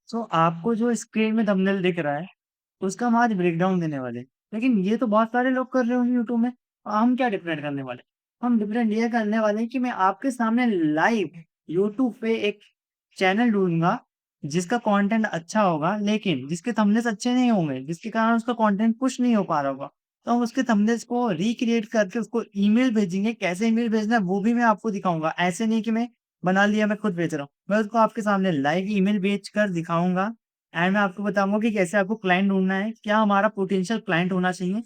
सो आपको जो स्क्रीन में थंबनेल दिख रहा है, उसका हम आज ब्रेकडाउन देने वाले हैं। लेकिन ये तो बहुत सारे लोग कर रहे होंगे यूट्यूब में, हम क्या डिफरेंट करने वाले हैं? हम डिफरेंट ये करने वाले हैं कि मैं आपके सामने लाइव यूट्यूब पे एक चैनल ढूँढूँगा, जिसका कंटेंट अच्छा होगा, लेकिन जिसके थंबनेल्स अच्छे नहीं होंगे, जिसके कारण उसका कंटेंट पुश नहीं हो पा रहा होगा। तो हम उसके थंबनेल्स को रिक्रिएट करके उसको ईमेल भेजेंगे, कैसे ईमेल भेजना है वो भी मैं आपको दिखाऊँगा। ऐसे नहीं कि मैं बना लिया, मैं खुद भेज रहा हूँ। मैं उसको आपके सामने लाइव ईमेल भेज कर दिखाऊँगा एंड मैं आपको बताऊँगा कि कैसे आपको क्लाइंट ढूँढना है, क्या हमारा पोटेंशियल क्लाइंट होना चाहिए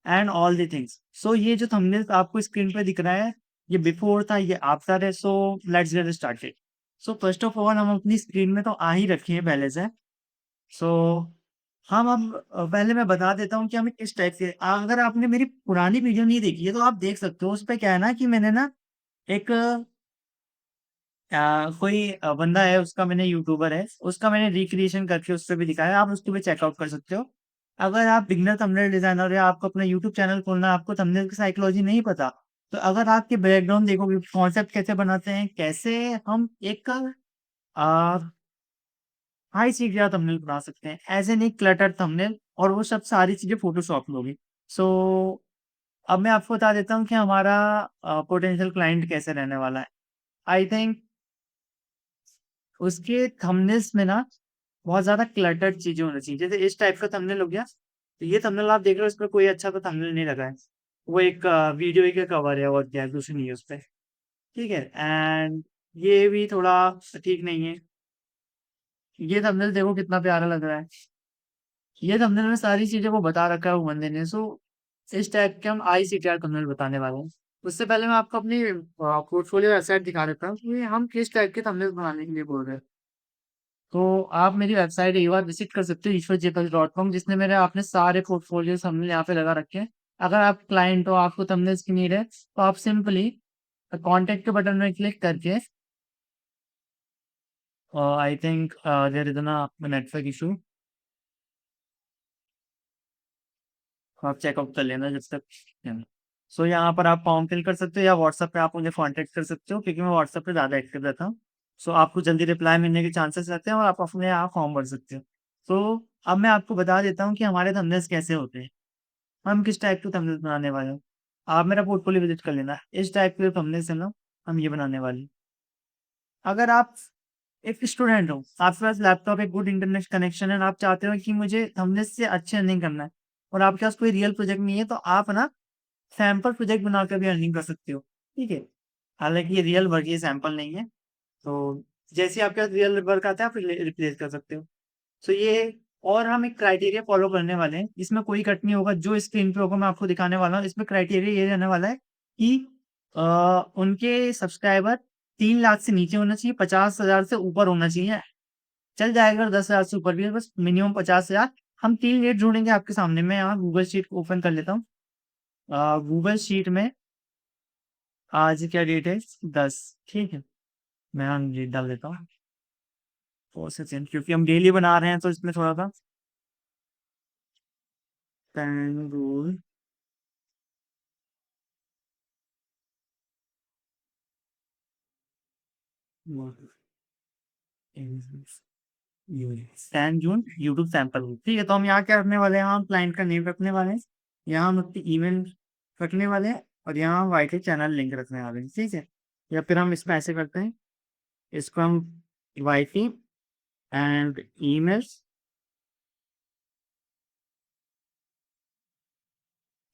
एंड ऑल द थिंग्स। सो ये जो थंबनेल्स आपको स्क्रीन पे दिख रहा है, ये बिफोर था, ये आफ्टर है, so let's get started. So first of all हम अपनी स्क्रीन में तो आ ही रखे हैं पहले से। सो हम अब पहले मैं बता देता हूँ कि हमें किस टाइप से अगर आपने मेरी पुरानी वीडियो नहीं देखी है, तो आप देख सकते हो। उसपे क्या है ना कि मैंने ना एक कोई बंदा है, उसका मैंने यूट्यूबर है, उसका मैंने रिक्रिएशन करके उसपे भी दिखाया है, आप उसको भी चेकआउट कर सकते हो। अगर आप बिगिनर थंबनेल डिज़ाइनर या आपको अपना यूट्यूब चैनल खोलना है, आपको थंबनेल की साइकोलॉजी नहीं पता, तो अगर आपके बैकग्राउंड देखोगे, कॉन्सेप्ट कैसे बनाते हैं, कैसे हम एक अ, हाई सीक्रेट थंबनेल बना सकते हैं, एज़ एन एक क्लटर्ड थंबनेल, और वो सब सारी चीज़ें फ़ोटोशॉप में होगी। सो अब मैं आपको बता देता हूँ कि हमारा पोटेंशियल क्लाइंट कैसे रहने वाला है। आई थिंक उसके थंबनेल्स में ना बहुत ज़्यादा क्लटर्ड चीज़ें होनी चाहिए। जैसे इस टाइप का थंबनेल हो गया, तो ये थंबनेल आप देख रहे हो, इसमें कोई अच्छा तो थंबनेल नहीं लगा है। वो एक वीडियो ही का कवर है और क्या है, कुछ नहीं है उसपे। ठीक है? एंड ये भी थोड़ा ठीक नहीं है। ये थंबनेल देखो कितना प्यारा लग रहा है। ये थंबनेल में सारी चीज़ें वो बता रखा है वो बंदे ने। सो इस टाइप के हम आईसीटीआर थंबनेल बताने वाले हैं। उससे पहले मैं आपको अपनी पोर्टफोलियो वेबसाइट दिखा देता हूँ कि हम किस टाइप के थंबनेल बनाने के लिए बोल रहे हैं। तो आप मेरी वेबसाइट एक बार विज़िट कर सकते हो ईश्वरजेपल.com, जिसने मेरे आपने सारे पोर्टफ़ोलियोज़ हमने यहाँ पे लगा रखे हैं। अगर आप क्लाइंट हो, आपको थंबनेल्स की नीड है, तो आप सिंपली कॉन्टैक्ट के बटन में क्लिक करके I think there is a network issue, आप चेकआउट कर लेना जब तक। सो यहाँ पर आप फॉर्म फिल कर सकते हो या व्हाट्सएप पे आप मुझे कॉन्टैक्ट कर सकते हो, क्योंकि मैं व्हाट्सएप पे ज़्यादा एक्टिव रहता हूँ। सो आपको जल्दी रिप्लाई मिलने के चांसेस रहते हैं और आप अपने यहाँ फॉर्म भर सकते हो। तो अब मैं आपको बता देता हूँ कि हमारे थंबनेल्स कैसे होते हैं। हम किस टाइप के थंबनेल्स बनाने वाले हैं। आप मेरा पोर्टफ़ोलियो विज़िट कर लेना। इस टाइप के थंबनेल्स है ना, हम ये बनाने वाले हैं। अगर आप एक स्टूडेंट हो, आपके पास लैपटॉप, एक गुड इंटरनेट कनेक्शन है और आप चाहते हो कि मुझे थंबनेल्स से अच्छे अर्निंग करना है और आपके पास कोई रियल प्रोजेक्ट नहीं है, तो आप ना सैंपल प्रोजेक्ट बनाकर भी अर्निंग कर सकते हो। ठीक है? हालाँकि ये रियल वर्क, ये सैंपल नहीं है। तो जैसे ही आपके पास रियल वर्क आता है, आप रिप्लेस कर सकते हो। सो ये और हम एक क्राइटेरिया फ़ॉलो करने वाले हैं, इसमें कोई कट नहीं होगा, जो स्क्रीन पे होगा मैं आपको दिखाने वाला हूँ। इसमें क्राइटेरिया ये रहने वाला है कि अ, उनके सब्सक्राइबर 3 लाख से नीचे होना चाहिए, 50,000 से ऊपर होना चाहिए। चल जाएगा अगर 10,000 से ऊपर भी है, बस मिनिमम 50,000। हम 3 रेट ढूँढेंगे आपके सामने। मैं यहाँ गूगल शीट को ओपन कर लेता हूँ। गूगल शीट में आज क्या डेट है? 10, ठीक है? मैं यहाँ डेट डाल देता हूँ। 4 सेकंड, क्योंकि हम डेली बना रहे हैं तो इसमें थोड़ा-सा टाइम रूल यूएस 10 जून यूट्यूब सैंपल। ठीक है, तो हम यहाँ क्या रखने वाले हैं, हम क्लाइंट का नेम रखने वाले हैं, यहाँ हम अपनी ईमेल रखने वाले हैं और यहाँ हम वाईटी चैनल लिंक रखने वाले हैं। ठीक है? या फिर हम इसमें ऐसे करते हैं, इसको हम YT and emails,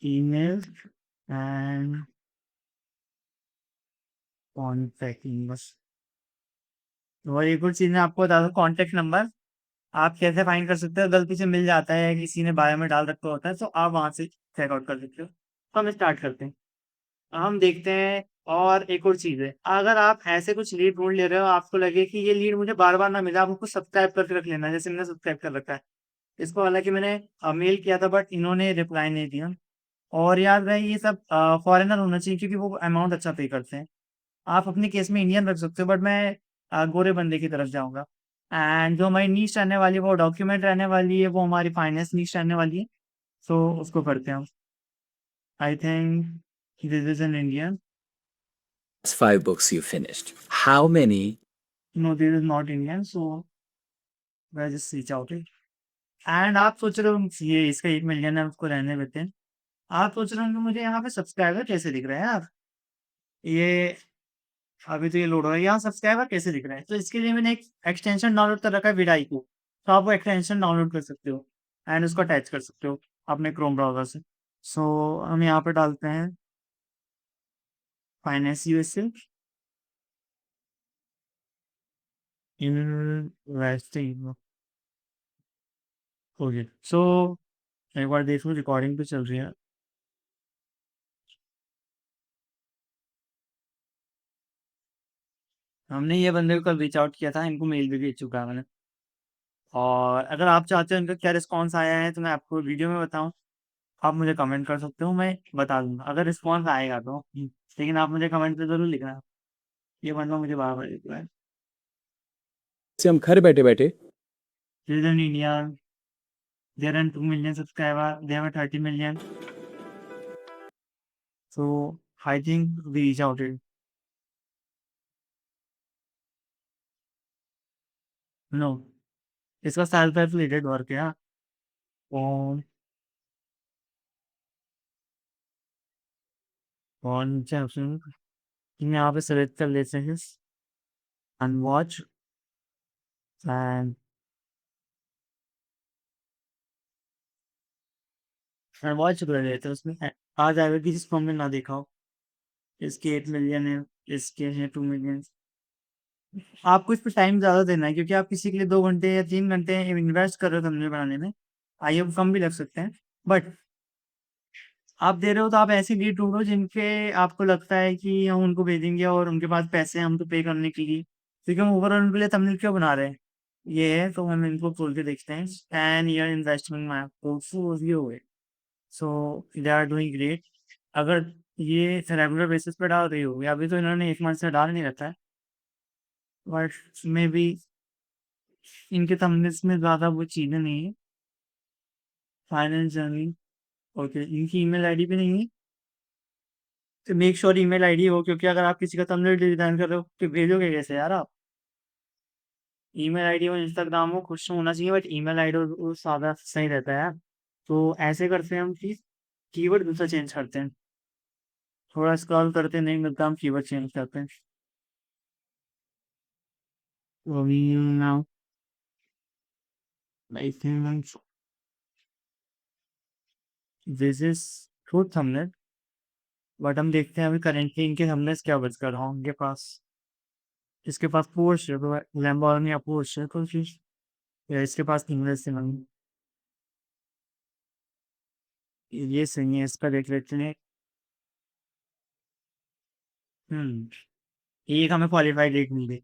emails and contact बस। और एक और चीज़ मैं आपको बता दूँ, कॉन्टैक्ट नंबर आप कैसे फाइंड कर सकते हो, गलती से मिल जाता है, किसी ने बायो में डाल रखा होता है, तो आप वहाँ से चेकआउट कर सकते हो। तो हम स्टार्ट करते हैं। हम देखते हैं। और एक और चीज़ है, अगर आप ऐसे कुछ लीड ढूँढ ले रहे हो, आपको लगे कि ये लीड मुझे बार-बार ना मिले, आप उसको सब्सक्राइब करके रख लेना, जैसे मैंने सब्सक्राइब कर रखा है। इसको हालाँकि मैंने मेल किया था, बट इन्होंने रिप्लाई नहीं दिया। और याद रहे ये सब फॉरेनर होना चाहिए, क्योंकि वो अमाउंट अच्छा पे करते हैं। आप अपने केस में इंडियन रख सकते हो, बट मैं गोरे बंदे की तरफ जाऊँगा। एंड जो हमारी नीश रहने वाली है, वो डॉक्यूमेंट रहने वाली है, वो हमारी फाइनेंस नीश रहने वाली है। सो उसको करते हैं हम। I think this is an Indian. Five books you finished. How many? No, this is not Indian. So मैं जस्ट रीच आउट एंड आप सोच रहे हो ये इसका 1 मिलियन है उसको रहने देते हैं। आप सोच रहे हो कि मुझे यहाँ पे सब्सक्राइबर कैसे दिख रहे हैं यार? ये अभी तो ये लोड हो रहा है, यहाँ सब्सक्राइबर कैसे दिख रहे हैं? तो इसके लिए मैंने एक एक्सटेंशन डाउनलोड कर रखा है विडाइको। तो आप वो एक्सटेंशन डाउनलोड कर सकते हो एंड उसको अटैच कर सकते हो अपने क्रोम ब्राउज़र से। सो हम यहाँ पे डालते हैं फाइनेंस यूएसए इन्वेस्टिंग। ओके, सो एक बार देखो रिकॉर्डिंग तो चल रही है। हमने ये बंदे को कल रीच आउट किया था, इनको मेल भी भेज चुका है मैंने। और अगर आप चाहते हो इनका क्या रिस्पॉन्स आया है तो मैं आपको वीडियो में बताऊं, आप मुझे कमेंट कर सकते हो, मैं बता दूंगा अगर रिस्पॉन्स आएगा तो। लेकिन आप मुझे कमेंट पे जरूर लिखना। ये बंदा मुझे बार बार लिख रहा है। से हम घर बैठे बैठे Children in India, there are 2 million subscribers, they have 30 million. So I think we reach out it. No, इसका सेल्फ रिलेटेड वर्क है हाँ। कौन कौन से ऑप्शन हम यहाँ पे सेलेक्ट कर लेते हैं अनवॉच एंड अनवॉच कर लेते हैं उसमें आ जाएगा कि जिसको हमने ना देखा हो। इसके 8 मिलियन है, इसके हैं 2 मिलियन। आपको इस पे टाइम ज़्यादा देना है क्योंकि आप किसी के लिए 2 घंटे या 3 घंटे इन्वेस्ट कर रहे हो थंबनेल बनाने में। आइए कम भी लग सकते हैं, बट आप दे रहे हो तो आप ऐसी लीड ढूंढो जिनके आपको लगता है कि हम उनको भेजेंगे और उनके पास पैसे हैं हम तो पे करने के लिए, क्योंकि हम ओवरऑल उनके लिए थंबनेल क्यों बना रहे हैं। ये है तो हम इनको खोल के देखते हैं। 10 year इन्वेस्टमेंट माई पोर्टफोलियो है। सो दे आर डूइंग ग्रेट। अगर ये रेगुलर बेसिस पे डाल रही होगी, अभी तो इन्होंने 1 मंथ से डाल नहीं रखा है, बट मे बी इनके थंबनेल्स में ज़्यादा वो चीज़ें नहीं है। फाइनेंस जर्नी, ओके, इनकी ईमेल आईडी भी नहीं है। तो मेक श्योर ईमेल आईडी हो, क्योंकि अगर आप किसी का थंबनेल डिजाइन कर रहे हो तो भेजोगे कैसे यार आप? ईमेल आईडी हो, इंस्टाग्राम हो, कुछ तो होना चाहिए, बट ईमेल आईडी वो सादा सही रहता है यार। तो ऐसे करते हैं हम कि कीवर्ड दूसरा चेंज करते हैं। थोड़ा स्क्रॉल करते नहीं मिलता, हम कीवर्ड चेंज करते हैं। तो अभी now I think this is good thumbnail, but हम देखते हैं अभी करेंटली इनके थंबनेल्स क्या बज कर रहा हूँ उनके पास। इसके पास पोर्श है तो लैम्बोर्गिनी या पोर्श है तो फिर या इसके पास थंबनेल्स से नहीं। ये सही है, इसका देख लेते हैं। एक हमें क्वालिफाइड रेट मिल गई।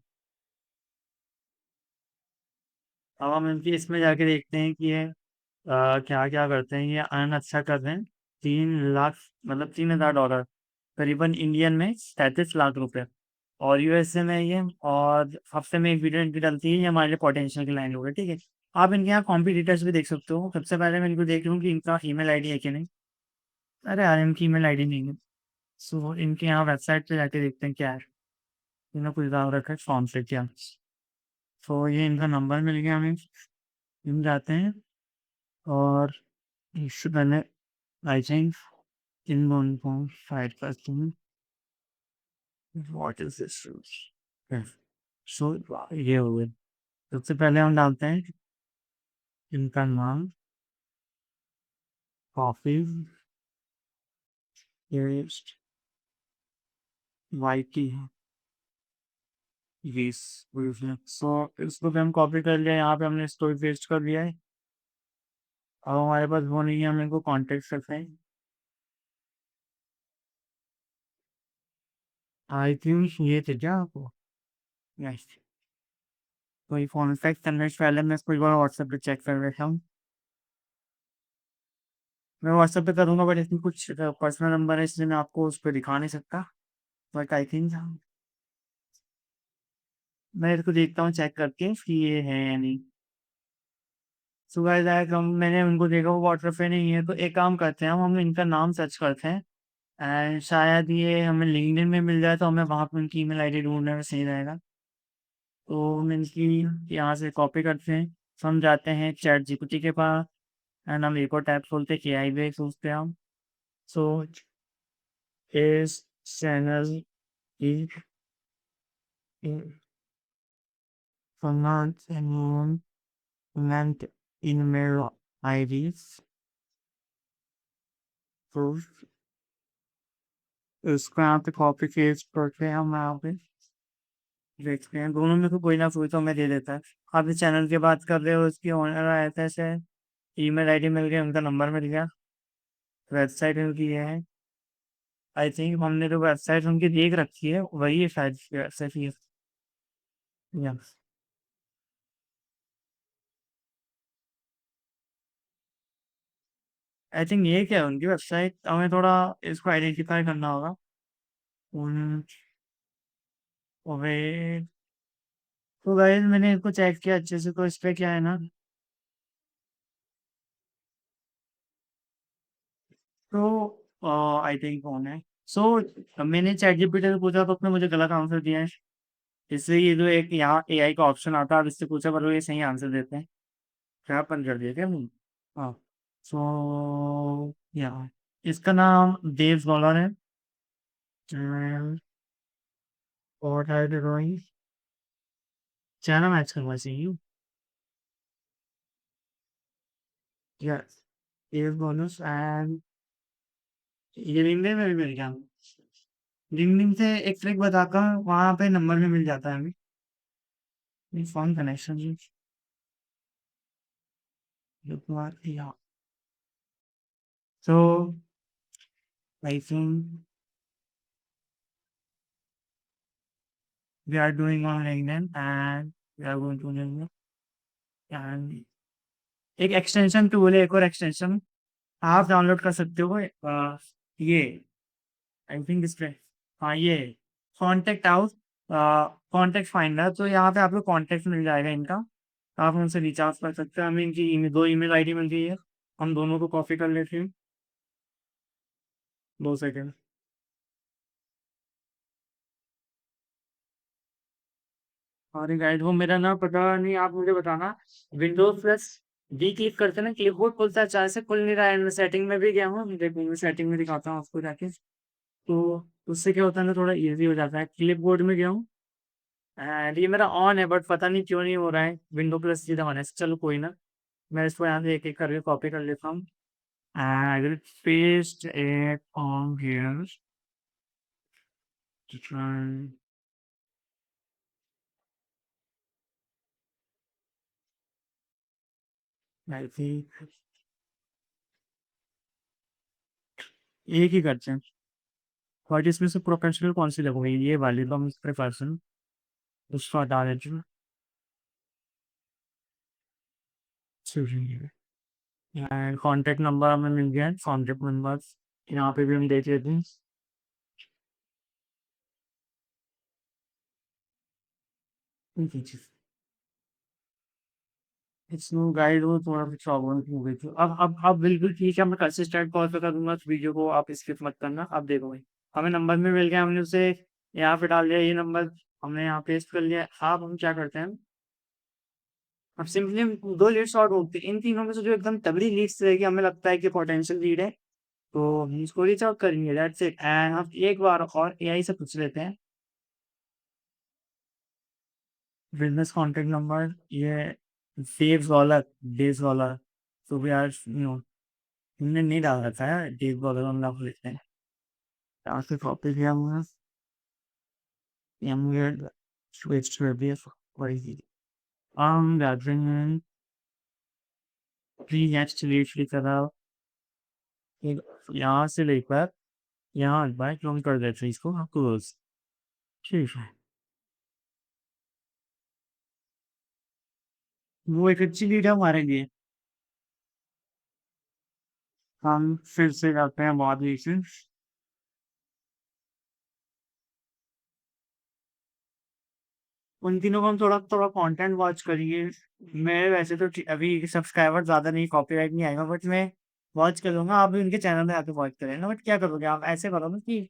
अब हम इनकी इसमें जाके देखते हैं कि ये क्या क्या करते हैं। ये अर्न अच्छा कर रहे हैं, 3 लाख मतलब $3,000, करीबन इंडियन में 37 लाख रुपए। और यूएसए में ये, और हफ्ते में एक वीडियो इनकी डलती है, ये हमारे लिए पोटेंशियल की लाइन होगी, ठीक है। आप इनके यहाँ कॉम्पिटिटर्स भी देख सकते हो। सबसे पहले मैं इनको देख लूँ कि इनका ईमेल आईडी है कि नहीं। अरे यार इनकी ईमेल आईडी नहीं है। सो इनके यहाँ वेबसाइट पे जाके देखते हैं क्या है। इन्होंने कुछ डाल रखा है फॉर्म पे क्या। सो ये इनका नंबर मिल गया हमें, हम जाते हैं और इससे पहले आई थिंक इन दोनों को फाइट करते हैं। What is this? सो ये हो गया। सबसे पहले हम डालते हैं इनका नाम, कॉफी वाई की बीस। सो इसको भी हम कॉपी कर लिया, यहाँ पे हमने इसको भी पेस्ट कर लिया है। अब हमारे पास वो नहीं है, हम इनको कॉन्टेक्ट करते हैं। आई थिंक ये थे क्या आपको? यस। कोई फोन कॉन्टैक्ट करने से पहले मैं इसको एक बार व्हाट्सएप पे चेक कर लेता हूँ। मैं व्हाट्सएप पे करूँगा, बट इसमें कुछ पर्सनल नंबर है इसलिए मैं आपको उस पर दिखा नहीं सकता, बट आई थिंक मैं इसको देखता हूँ चेक करके कि ये है या नहीं। सुबह जाए हम मैंने उनको देखा वो व्हाट्सएप पे नहीं है, तो एक काम करते हैं हम इनका नाम सर्च करते हैं एंड शायद ये हमें लिंक्डइन में मिल जाए तो हमें वहाँ पर उनकी ईमेल आईडी ढूंढने में सही रहेगा। तो हम इनकी यहाँ से कॉपी करते हैं तो हम जाते हैं चैट जीपीटी के पास एंड हम एक और टैब खोलते हैं एआई पे सोचते हैं हम। सो इस चैनल की meant email IDs proof उसको यहाँ पे कॉपी पेस्ट करके हम यहाँ पे देखते हैं दोनों में से कोई ना कोई तो हमें दे देता है। आप इस चैनल की बात कर रहे हो, उसकी ओनर आया था ऐसे, ईमेल आईडी मिल गया, उनका नंबर मिल गया, वेबसाइट उनकी ये है। आई थिंक हमने जो वेबसाइट उनकी देख रखी है वही है शायद वेबसाइट ये। या आई थिंक ये क्या है उनकी वेबसाइट, हमें थोड़ा इसको आइडेंटिफाई करना होगा। उन ओवे तो गाइस मैंने इसको चेक किया अच्छे से, तो इस पे क्या है ना, तो आई थिंक कौन है। सो मैंने चैट जीपीटी से पूछा तो उसने मुझे गलत आंसर दिया है, इसलिए ये जो एक यहाँ एआई का ऑप्शन आता है, अब इससे पूछा पर वो ये सही आंसर देते हैं। क्या बंद कर दिया क्या मैंने? हाँ। सो या इसका नाम देव गौलर है। और है ड्राइंग चैनल मैच करवा चाहिए। यस देव बोनस एंड ये लिंक्डइन में भी मिल गया। लिंक्डइन से एक ट्रिक बताकर वहां पे नंबर भी मिल जाता है हमें, फोन कनेक्शन या। So I think we are doing on LinkedIn and we are going to LinkedIn and एक एक्सटेंशन टूल है, एक और एक्सटेंशन आप डाउनलोड कर सकते हो। ये आई थिंक इस पे, हाँ ये कॉन्टेक्ट आउट, कॉन्टेक्ट फाइंडर। तो यहाँ पे आपको कॉन्टेक्ट मिल जाएगा इनका, आप उनसे रिचार्ज कर सकते हैं। हमें इनकी दो ईमेल आईडी मिल गई है, हम दोनों को कॉपी कर लेते हैं। 2 सेकेंड। अरे गाइड वो मेरा ना पता नहीं, आप मुझे बताना। विंडोज प्लस डी क्लिक करते ना कीबोर्ड खुलता है, चाहे से खुल नहीं रहा है। मैं सेटिंग में भी गया हूँ, देखो मैं सेटिंग में दिखाता हूँ आपको जाके। तो उससे क्या होता है ना, थोड़ा इजी हो जाता है। क्लिपबोर्ड में गया हूँ एंड ये मेरा ऑन है, बट पता नहीं क्यों नहीं हो रहा है। विंडो प्लस सीधा ऑन है, चलो कोई ना, मैं इसको यहाँ से एक एक करके कॉपी कर लेता हूँ। I will paste it on here to try. I think एक ही करते हैं। बट इसमें से प्रोफेशनल कौन सी लगवाई, ये वाली तो हम इस प्रोफेशनल उसको हटा देते हैं। एंड कॉन्टेक्ट नंबर हमें मिल गया है, कॉन्टेक्ट नंबर यहाँ पे भी हम देख लेते हैं। इसमें गाइड हो थोड़ा सा प्रॉब्लम हो गई थी। अब बिल्कुल ठीक है, मैं कंसिस्टेंट कॉल पे करूंगा इस वीडियो को, आप स्किप मत करना। अब देखो भाई, हमें नंबर में मिल गया, हमने उसे यहाँ पे डाल दिया, ये नंबर हमने यहाँ पेस्ट कर लिया। अब हम क्या करते हैं, अब सिंपली हम दो लीड्स और ढूंढते हैं। इन तीनों में से जो एकदम तगड़ी लीड्स रहेगी, हमें लगता है कि पोटेंशियल लीड है, तो हम इसको रीच आउट करेंगे। That's it. एंड हम एक बार और एआई से पूछ लेते हैं बिजनेस कॉन्टेक्ट नंबर, ये डेज डॉलर तो भी यार हमने नहीं डाल रखा है डेज डॉलर, हम डाल लेते हैं। यहाँ से कॉपी किया हमने, हमने स्विच कर दिया। वही gathering प्री नेक्स्ट लीड की तरह यहाँ से लेकर यहाँ बाय क्लोन कर देते हैं इसको क्लोज। ठीक है, वो एक अच्छी लीड है हमारे लिए। हम फिर से करते हैं बाद में इसे। उन तीनों को हम थोड़ा थोड़ा कंटेंट वॉच करेंगे। मैं वैसे तो अभी सब्सक्राइबर ज्यादा नहीं, कॉपीराइट नहीं आएगा, बट मैं वॉच करूंगा। आप भी उनके चैनल में आके वॉच करें ना, बट क्या करोगे आप, ऐसे करो ना कि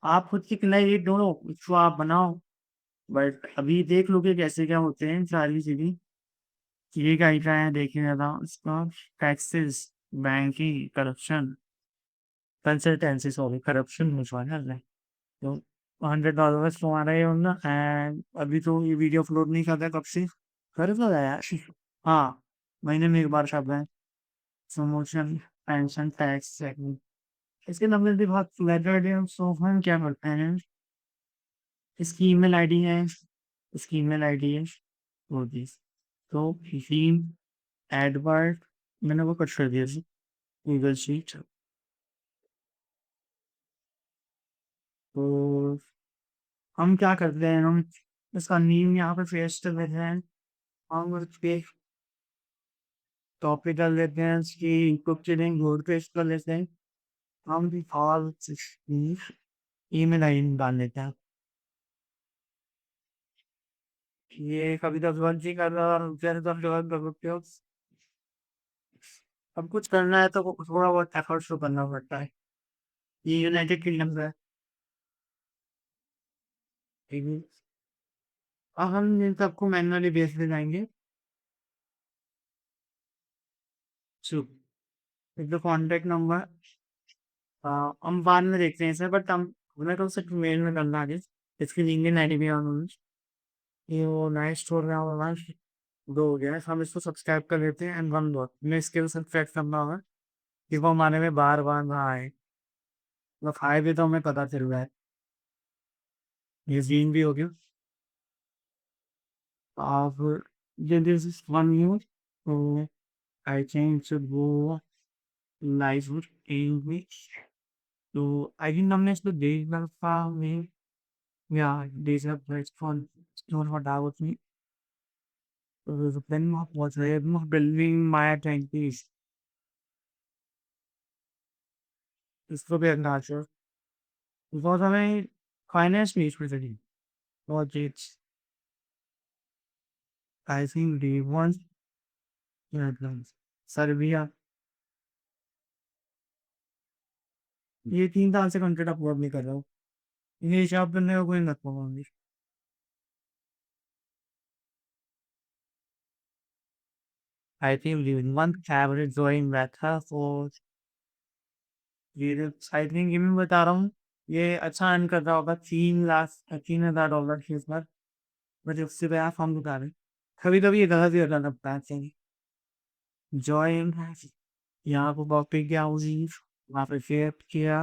आप खुद की नई रीड ढूंढो, उसको आप बनाओ। बट अभी देख लोगे कैसे क्या होते हैं सारी चीजें। ये क्या लिखा है देखिए ज़रा इसका। Taxes, banking, corruption, consultancy, sorry corruption मुझे है। तो $100 बस तुम्हारा ये होगा एंड अभी तो ये वीडियो अपलोड नहीं कर रहा कब से। कर तो रहा है यार। हाँ, महीने में एक बार कर रहा है। Promotion, pension, tax checking. इसके नंबर भी बहुत वेटर है, सो हम क्या करते हैं, इसकी ईमेल आईडी है, इसकी ईमेल आईडी है वो दिस। तो भीम एडवर्ड मैंने वो कट कर दिया गूगल शीट। तो हम क्या करते हैं, हम इसका नेम यहाँ पे पेस्ट कर देते हैं। हम उस पे टॉपिक कर लेते हैं, इसकी इनपुट के लिए कोड पेस्ट कर लेते हैं। हम भी फॉल ईमेल आईडी डाल लेते हैं। ये कभी तो गलती कर रहा है और फिर तो हम गलत कर सकते हो। अब कुछ करना है तो थोड़ा बहुत एफर्ट्स तो करना पड़ता है। ये यूनाइटेड किंगडम का है। ठीक है। अब हम इन सबको मैनुअली बेस पे जाएंगे। चुप। एक तो कॉन्टेक्ट नंबर हम बाद में देखते हैं इसे, बट हम हमें तो सिर्फ मेल में करना है। इसकी लिंक्डइन आईडी भी ऑन। ये वो नए स्टोर में होगा। दो हो गया, हम इसको सब्सक्राइब कर लेते हैं एंड वन बहुत हमें इसके भी सब्सक्राइब करना होगा कि वो हमारे में बार बार ना आए। मतलब आए भी तो हमें पता चल रहा है। ये जीन भी हो गया। अब ये दिस इज वन न्यूज, तो I think should go live English. तो आई थिंक हमने इसको देख में या these are place for store for doubt me. The plan was building my 20s. इसको भी अंदाजा because हमें फाइनेंस में इसमें चली और it's I think D one Serbia. ये 3 साल से कंटेंट अपलोड नहीं कर रहा हूँ। ये हिसाब करने का कोई मत पाऊंगी। आई थिंक वन एवरेज जोइंग बैठा फॉर ये आई थिंक ये मैं बता रहा हूँ। ये अच्छा अर्न कर रहा होगा 3 लाख $3,000 के इस बार। बट उससे तो आप हम बता रहे कभी कभी ये गलत ही होता लगता है चाहिए। जॉइन यहाँ को कॉपी किया उसी वहाँ पे शेयर किया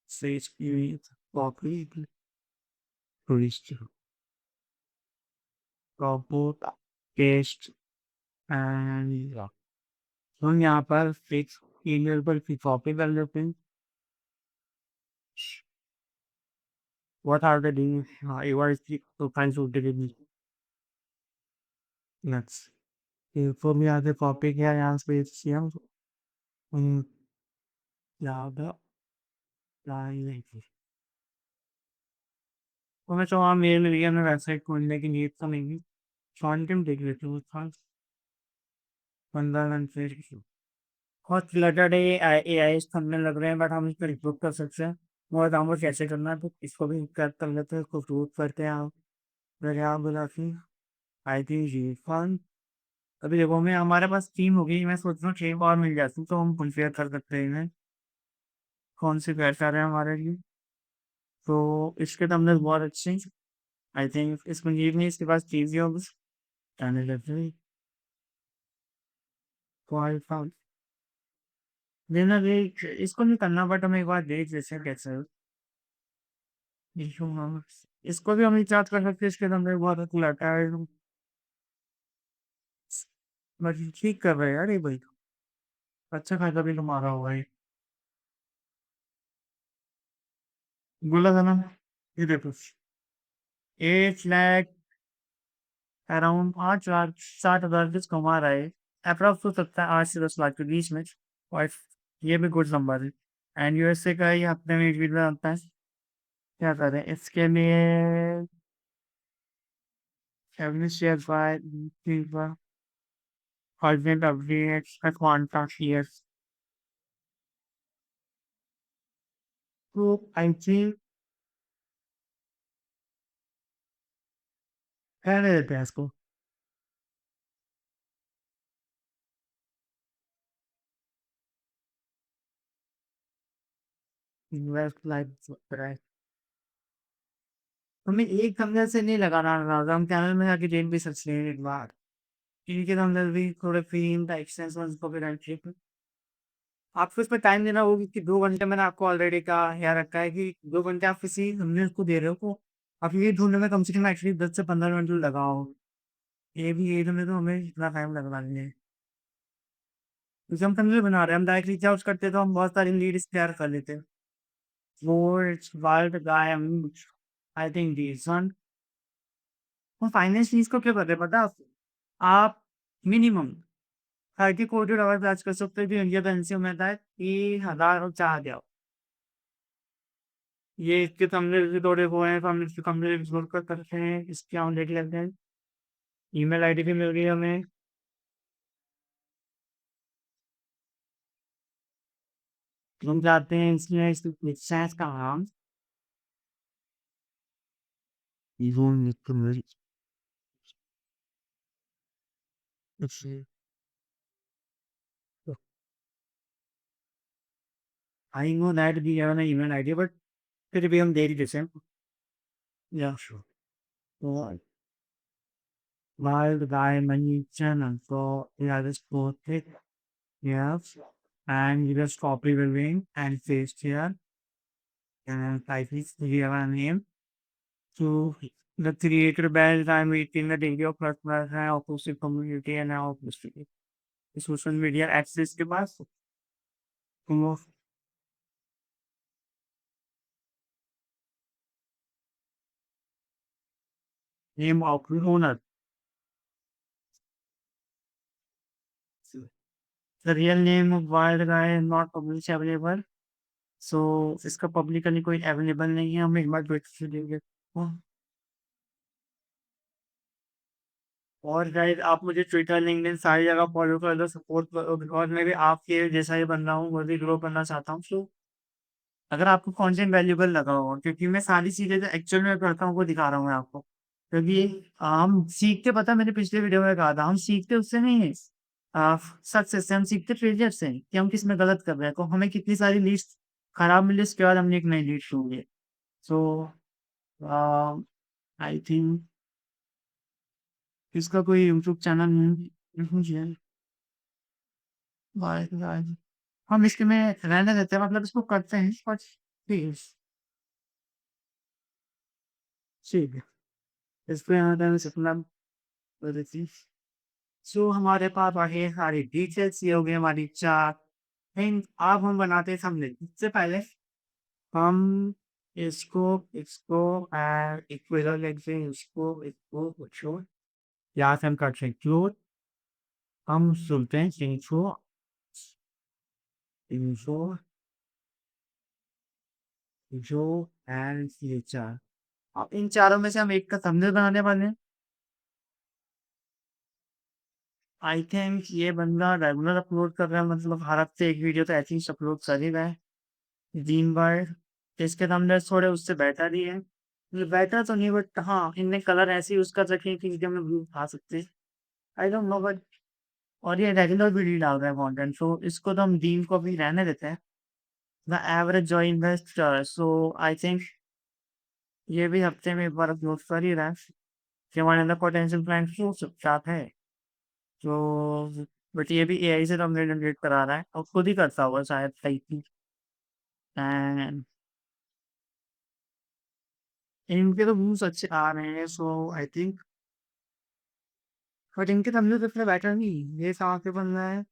says copy copy paste and हम यहाँ पर फिक्स ईमेल पर फिर कॉपी कर लेते हैं। What are the doing? What is the kinds of delivery? Next. For me, as a copy किया यहाँ से सेम ज़्यादा नहीं थी। तो मैं तो वहाँ मेल मिल गया, मैं वेबसाइट खोलने की नीड तो नहीं थी। कंटेंट देख लेते हो था 15 घंटे बहुत फ्लटर्ड है। ए आई सामने लग रहे हैं बट हम इसको रिपोर्ट कर सकते हैं। और हमको कैसे करना है तो इसको भी क्रैक कर लेते हैं, इसको प्रूव करते हैं। आप फिर यहाँ बोला कि आई थिंक ये फन अभी देखो मैं हमारे पास टीम होगी, मैं सोच रहा हूँ 6 और मिल जाती तो हम कंपेयर कर सकते हैं इन्हें कौन से बेहतर है हमारे लिए। तो इसके टर्म बहुत अच्छे। आई थिंक इसको नीड नहीं, इसके पास चीज़ें होगी जाने लेते हैं। लेना देख इसको नहीं करना बट हम एक बार देख जैसे हैं कैसे है। इसको भी हम रिचार्ज कर सकते हैं, इसके अंदर बहुत लटा है। बट ठीक कर रहे हैं यार ये भाई, अच्छा खासा भी तुम्हारा होगा ये। बोला था ना, ये देखो 8 लाख अराउंड 8 लाख 60 हज़ार कुछ कमा रहा है। अप्रॉक्स हो सकता है 8 से 10 लाख के बीच में। और ये भी गुड नंबर है। एंड यूएसए का ये हफ्ते में एक वीडियो आता है। क्या करें इसके लिए share by urgent updates at contact years. तो आई थिंक रहने देते हैं इसको। Invest life subscribe. हमें एक थंबनेल से नहीं लगाना रहा, हम चैनल में जाके देख भी सकते हैं एक बार। इनके थंबनेल भी थोड़े फ्री का एक्सटेंशन कॉपीराइट। आपको इसमें टाइम देना होगा कि 2 घंटे मैंने आपको ऑलरेडी कहा या रखा है कि 2 घंटे आप किसी थंबनेल को दे रहे हो, तो आप ये ढूँढने में कम से कम एटलीस्ट 10 से 15 मिनट लगाओ। ये ढूँढने तो हमें इतना टाइम लगना नहीं है। क्योंकि हम थंबनेल बना रहे हैं, हम डायरेक्ट रीच आउट करते तो हम बहुत सारी लीड्स तैयार कर लेते। वो it's wild guy I think this one. वो फाइनेंस फीस को क्या करते हैं पता है आपको? आप मिनिमम 30 कोटी डॉलर चार्ज कर सकते हो जो इंडिया करेंसी में आता है 3000 और 4000। ये इसके थंबनेल भी थोड़े वो हैं, तो हम इसके थंबनेल एक्सप्लोर कर सकते हैं, इसके हम देख लेते हैं। ईमेल आईडी भी मिल रही है हमें। हम जाते हैं इसमें इस वेबसाइट का नाम I know that we have an email ID but फिर भी हम दे ही देते हैं। या श्योर। तो wild guy money channel, so yeah, just post it. Yes, and you just copy the link and paste here and type it here a name. So the creator badge I'm waiting the daily of plus है opposite community and now obviously social media access के पास तुम name of the owner, the real name of wild guy is not publicly available, so इसका publicly कोई available नहीं है, हम एक बार wait कर लेंगे। और गाइस आप मुझे ट्विटर, लिंक्डइन सारी जगह फॉलो कर लो, सपोर्ट करो, बिकॉज़ मैं भी आपके जैसा ही बन रहा हूँ, मैं भी ग्रो करना चाहता हूँ। सो अगर आपको कंटेंट वैल्यूएबल लगा हो, क्योंकि मैं सारी चीज़ें जो एक्चुअल में करता हूँ वो दिखा रहा हूँ मैं आपको। क्योंकि हम सीखते, पता है मैंने पिछले वीडियो में कहा था, हम सीखते उससे नहीं है सक्सेस से, हम सीखते फेलियर से कि हम किसमें गलत कर रहे हैं। तो हमें कितनी सारी लीड्स खराब मिली, उसके बाद हमने एक नई लीड ढूँढी है। सो अ, आई थिंक इसका कोई यूट्यूब चैनल नहीं है। Bye bye. हम इसके में रहने देते हैं, मतलब इसको करते हैं बट प्लीज ठीक है। इस पे यहाँ रहने से अपना बदलती। सो हमारे पास आगे सारी डिटेल्स, ये हो गई हमारी चार। लेकिन अब हम बनाते हैं हमने इससे पहले हम इसको इसको इक्वल लेंगे, इसको छोड़, यहाँ से हम करते हैं क्लोज। हम सुनते हैं इंट्रो इंट्रो जो एंड फ्यूचर। अब इन चारों में से हम एक का थंबनेल बनाने वाले हैं। आई थिंक ये बंदा रेगुलर अपलोड कर रहा है, मतलब हर हफ्ते एक वीडियो तो एटलीस्ट अपलोड कर ही रहा है दिन भर। तो इसके थंबनेल थोड़े उससे बेटर ही है, मतलब बेटर तो नहीं बट हाँ, इनने कलर ऐसे यूज कर रखे हैं कि वीडियो में व्यू खा सकते हैं। आई डोंट नो बट, और ये रेगुलर वीडियो डाल रहा है कंटेंट, सो इसको तो हम डीन को भी रहने देते हैं। द एवरेज जो इन्वेस्टर, सो आई थिंक ये भी हफ्ते में एक बार अपलोड कर ही रहा है कि हमारे अंदर पोटेंशियल क्लाइंट हो सकता है। तो बट ये भी एआई से थंबनेल जनरेट करा रहा है और खुद ही करता होगा शायद सही थी। एंड इनके तो व्यूज अच्छे आ रहे हैं, सो आई थिंक, बट इनके थंबनेल इतने बेटर नहीं, ये कहाँ पे बन रहा है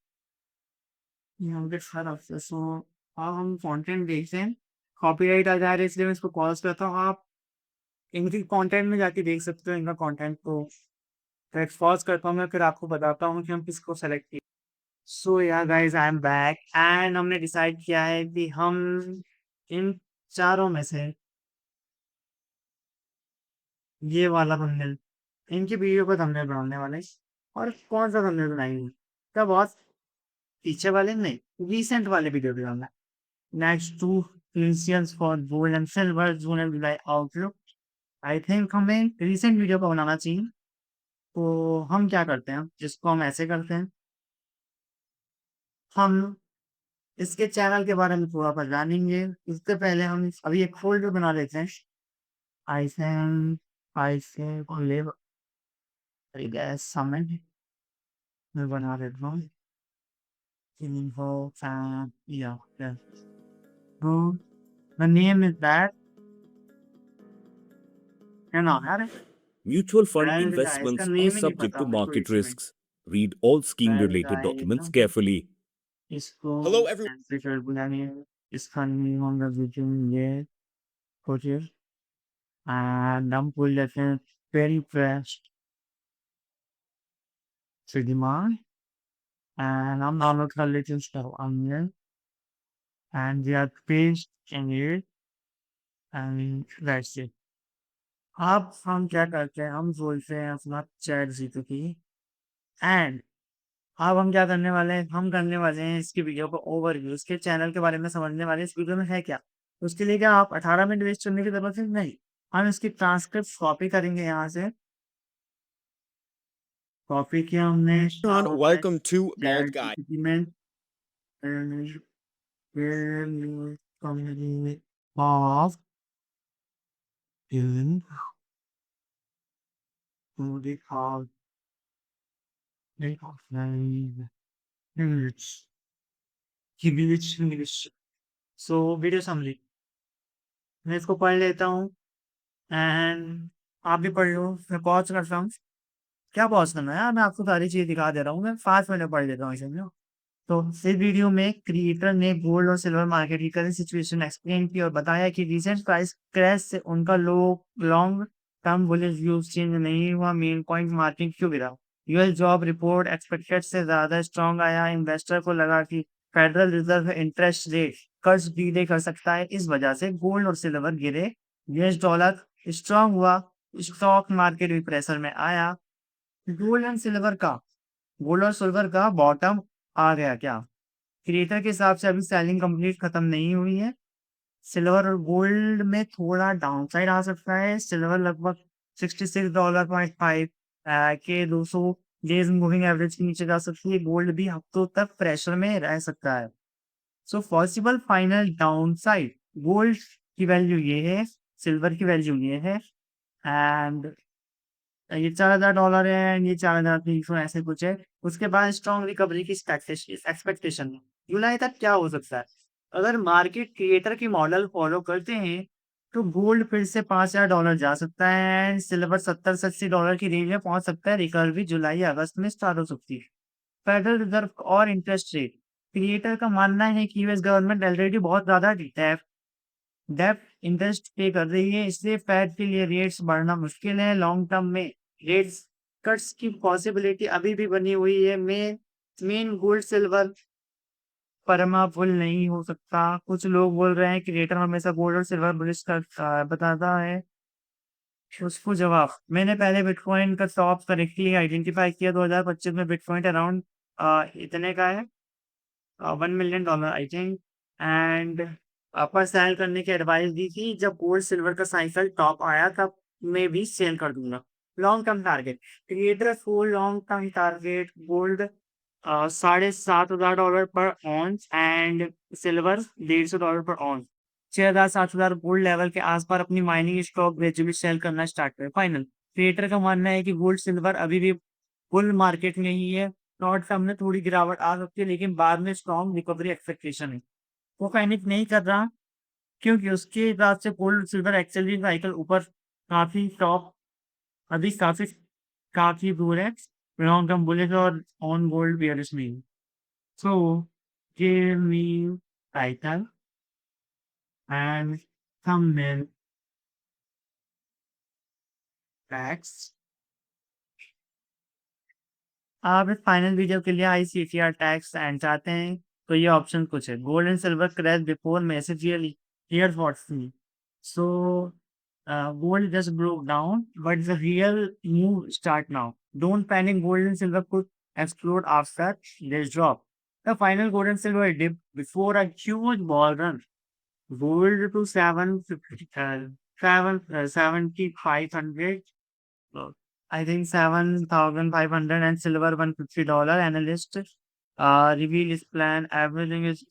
यहाँ पे हर हफ्ते। सो अब हम कंटेंट देखते हैं, कॉपीराइट आ जा रहा है इसलिए मैं इसको पॉज करता हूँ। आप इनकी कंटेंट में जाके देख सकते हो इनका कंटेंट को। तो एक्सपॉज करता हूँ मैं, फिर आपको बताता हूँ कि हम किसको सेलेक्ट किए। सो या guys I am back and हमने डिसाइड किया है कि हम इन चारों में से ये वाला थंबनेल, इनकी वीडियो को थंबनेल बनाने वाले हैं। और कौन सा थंबनेल बनाएंगे? क्या बहुत पीछे वाले नहीं, रिसेंट वाले वीडियो बनाना है। Next two Christians for gold and silver June and July outlook. I think हमें रिसेंट वीडियो को बनाना चाहिए। तो हम क्या करते हैं, जिसको हम ऐसे करते हैं, हम इसके चैनल के बारे में थोड़ा सा जानेंगे। इससे पहले हम अभी एक फ़ोल्डर बना लेते हैं। आइसेन आइसेन को ले गैस सामने मैं बना देता हूँ। Info and yeah, yeah. So the name is that है ना? Mutual fund वेल इसका investments are नेम ही नहीं subject पता to मुझको market इसमें। risks. Read all scheme well related documents guys carefully. इसको Hello, everyone. ऐसे कर बुलाएंगे। इसका नेम होगा विजन ये कुछ एंड हम बोल देते हैं very best cinema and I'm download कर लेते हैं उसका online and we are based in it and that's it। अब हम क्या करते हैं हम बोलते हैं अपना चैट जीपीटी एंड अब हम क्या करने वाले हैं हम करने वाले हैं इसकी वीडियो को ओवरव्यू इसके चैनल के बारे में समझने वाले हैं इस वीडियो में है क्या। उसके लिए क्या आप 18 मिनट वेस्ट करने की जरूरत है नहीं। हम इसकी ट्रांसक्रिप्ट कॉपी करेंगे यहाँ से। कॉपी किया हमने Everyone, welcome to Bald chat Guy. GPT में of in the called English English so video summary मैं इसको पढ़ लेता हूँ एंड आप भी पढ़ लो। मैं पॉज करता हूँ। क्या पॉज करना है यार मैं आपको सारी चीज़ दिखा दे रहा हूँ। मैं 5 मिनट में पढ़ लेता हूँ इसे में। तो इस वीडियो में क्रिएटर ने गोल्ड और सिल्वर मार्केट की करंट सिचुएशन एक्सप्लेन की और बताया कि रिसेंट प्राइस क्रैश से उनका long term bullish view change नहीं हुआ। मेन पॉइंट मार्केट क्यों गिरा। यूएस जॉब रिपोर्ट एक्सपेक्टेड से ज्यादा स्ट्रांग आया। इन्वेस्टर को लगा कि फेडरल रिजर्व इंटरेस्ट रेट कर्ज डिले कर सकता है इस वजह से गोल्ड और सिल्वर गिरे। यूएस डॉलर स्ट्रांग हुआ। स्टॉक मार्केट भी प्रेशर में आया। गोल्ड एंड सिल्वर का गोल्ड और सिल्वर का बॉटम आ गया क्या। क्रिएटर के हिसाब से अभी सेलिंग कंप्लीट खत्म नहीं हुई है। सिल्वर और गोल्ड में थोड़ा डाउनसाइड आ सकता है। सिल्वर लगभग $66.5 के 200 डेज मूविंग एवरेज के नीचे जा सकती है। गोल्ड भी हफ्तों तक प्रेशर में रह सकता है। So possible final downside gold की वैल्यू ये है सिल्वर की वैल्यू ये है एंड ये $4,000 है ये 4,300 ऐसे कुछ है। उसके बाद स्ट्रॉन्ग रिकवरी की एक्सपेक्टेशन जुलाई तक क्या हो सकता है। अगर मार्केट क्रिएटर की मॉडल फॉलो करते हैं तो गोल्ड फिर से $5,000 जा सकता है एंड सिल्वर 70 से $80 की रेंज में पहुंच सकता है। रिकवरी जुलाई अगस्त में स्टार्ट हो सकती है। फेडरल रिजर्व और इंटरेस्ट रेट क्रिएटर का मानना है कि यूएस गवर्नमेंट ऑलरेडी बहुत ज्यादा डेब्ट इंटरेस्ट पे कर रही है इसलिए फेड के लिए रेट्स बढ़ना मुश्किल है। लॉन्ग टर्म में रेट्स कट्स की पॉसिबिलिटी अभी भी बनी हुई है। मेन गोल्ड सिल्वर परमा फुल नहीं हो सकता। कुछ लोग बोल रहे हैं क्रिएटर हमेशा गोल्ड और सिल्वर बुलिश का बताता है। उसको जवाब मैंने पहले बिटकॉइन का टॉप करेक्टली आइडेंटिफाई किया। 2025 में बिटकॉइन अराउंड इतने का है $1 million I think and upper sell करने की एडवाइस दी थी। जब गोल्ड सिल्वर का साइकिल टॉप आया तब मैं भी सेल कर दूंगा। Long term target creator full long term target gold $7,500 पर ऑन्स एंड सिल्वर $150 पर ऑन्स। 6,000 7,000 गोल्ड लेवल के आसपास अपनी माइनिंग स्टॉक ग्रेजुअली सेल करना स्टार्ट करें। फाइनल क्रिएटर का मानना है कि गोल्ड सिल्वर अभी भी बुल मार्केट में ही है। शॉर्ट टर्म में थोड़ी गिरावट आ सकती है लेकिन बाद में स्ट्रॉन्ग रिकवरी एक्सपेक्टेशन है। वो पैनिक नहीं कर रहा क्योंकि उसके हिसाब से गोल्ड सिल्वर एक्सचेंजिंग साइकिल ऊपर काफी टॉप अभी काफी दूर है। लॉन्ग टर्म बुलिश और ऑन गोल्ड बियरिश में। So give me title and thumbnail tax. आप इस फाइनल वीडियो के लिए आईसीसीआर टैक्स एंड चाहते हैं तो ये ऑप्शन कुछ है। Gold and silver crash before मैसेजियली here what's me. So gold just broke down but the real move start now. Don't panic, gold and silver could explode after this drop. The final gold and silver dip before a huge ball run. Gold to 7,500 I think 7,500 and silver $150 analyst Reveal his plan. Everything is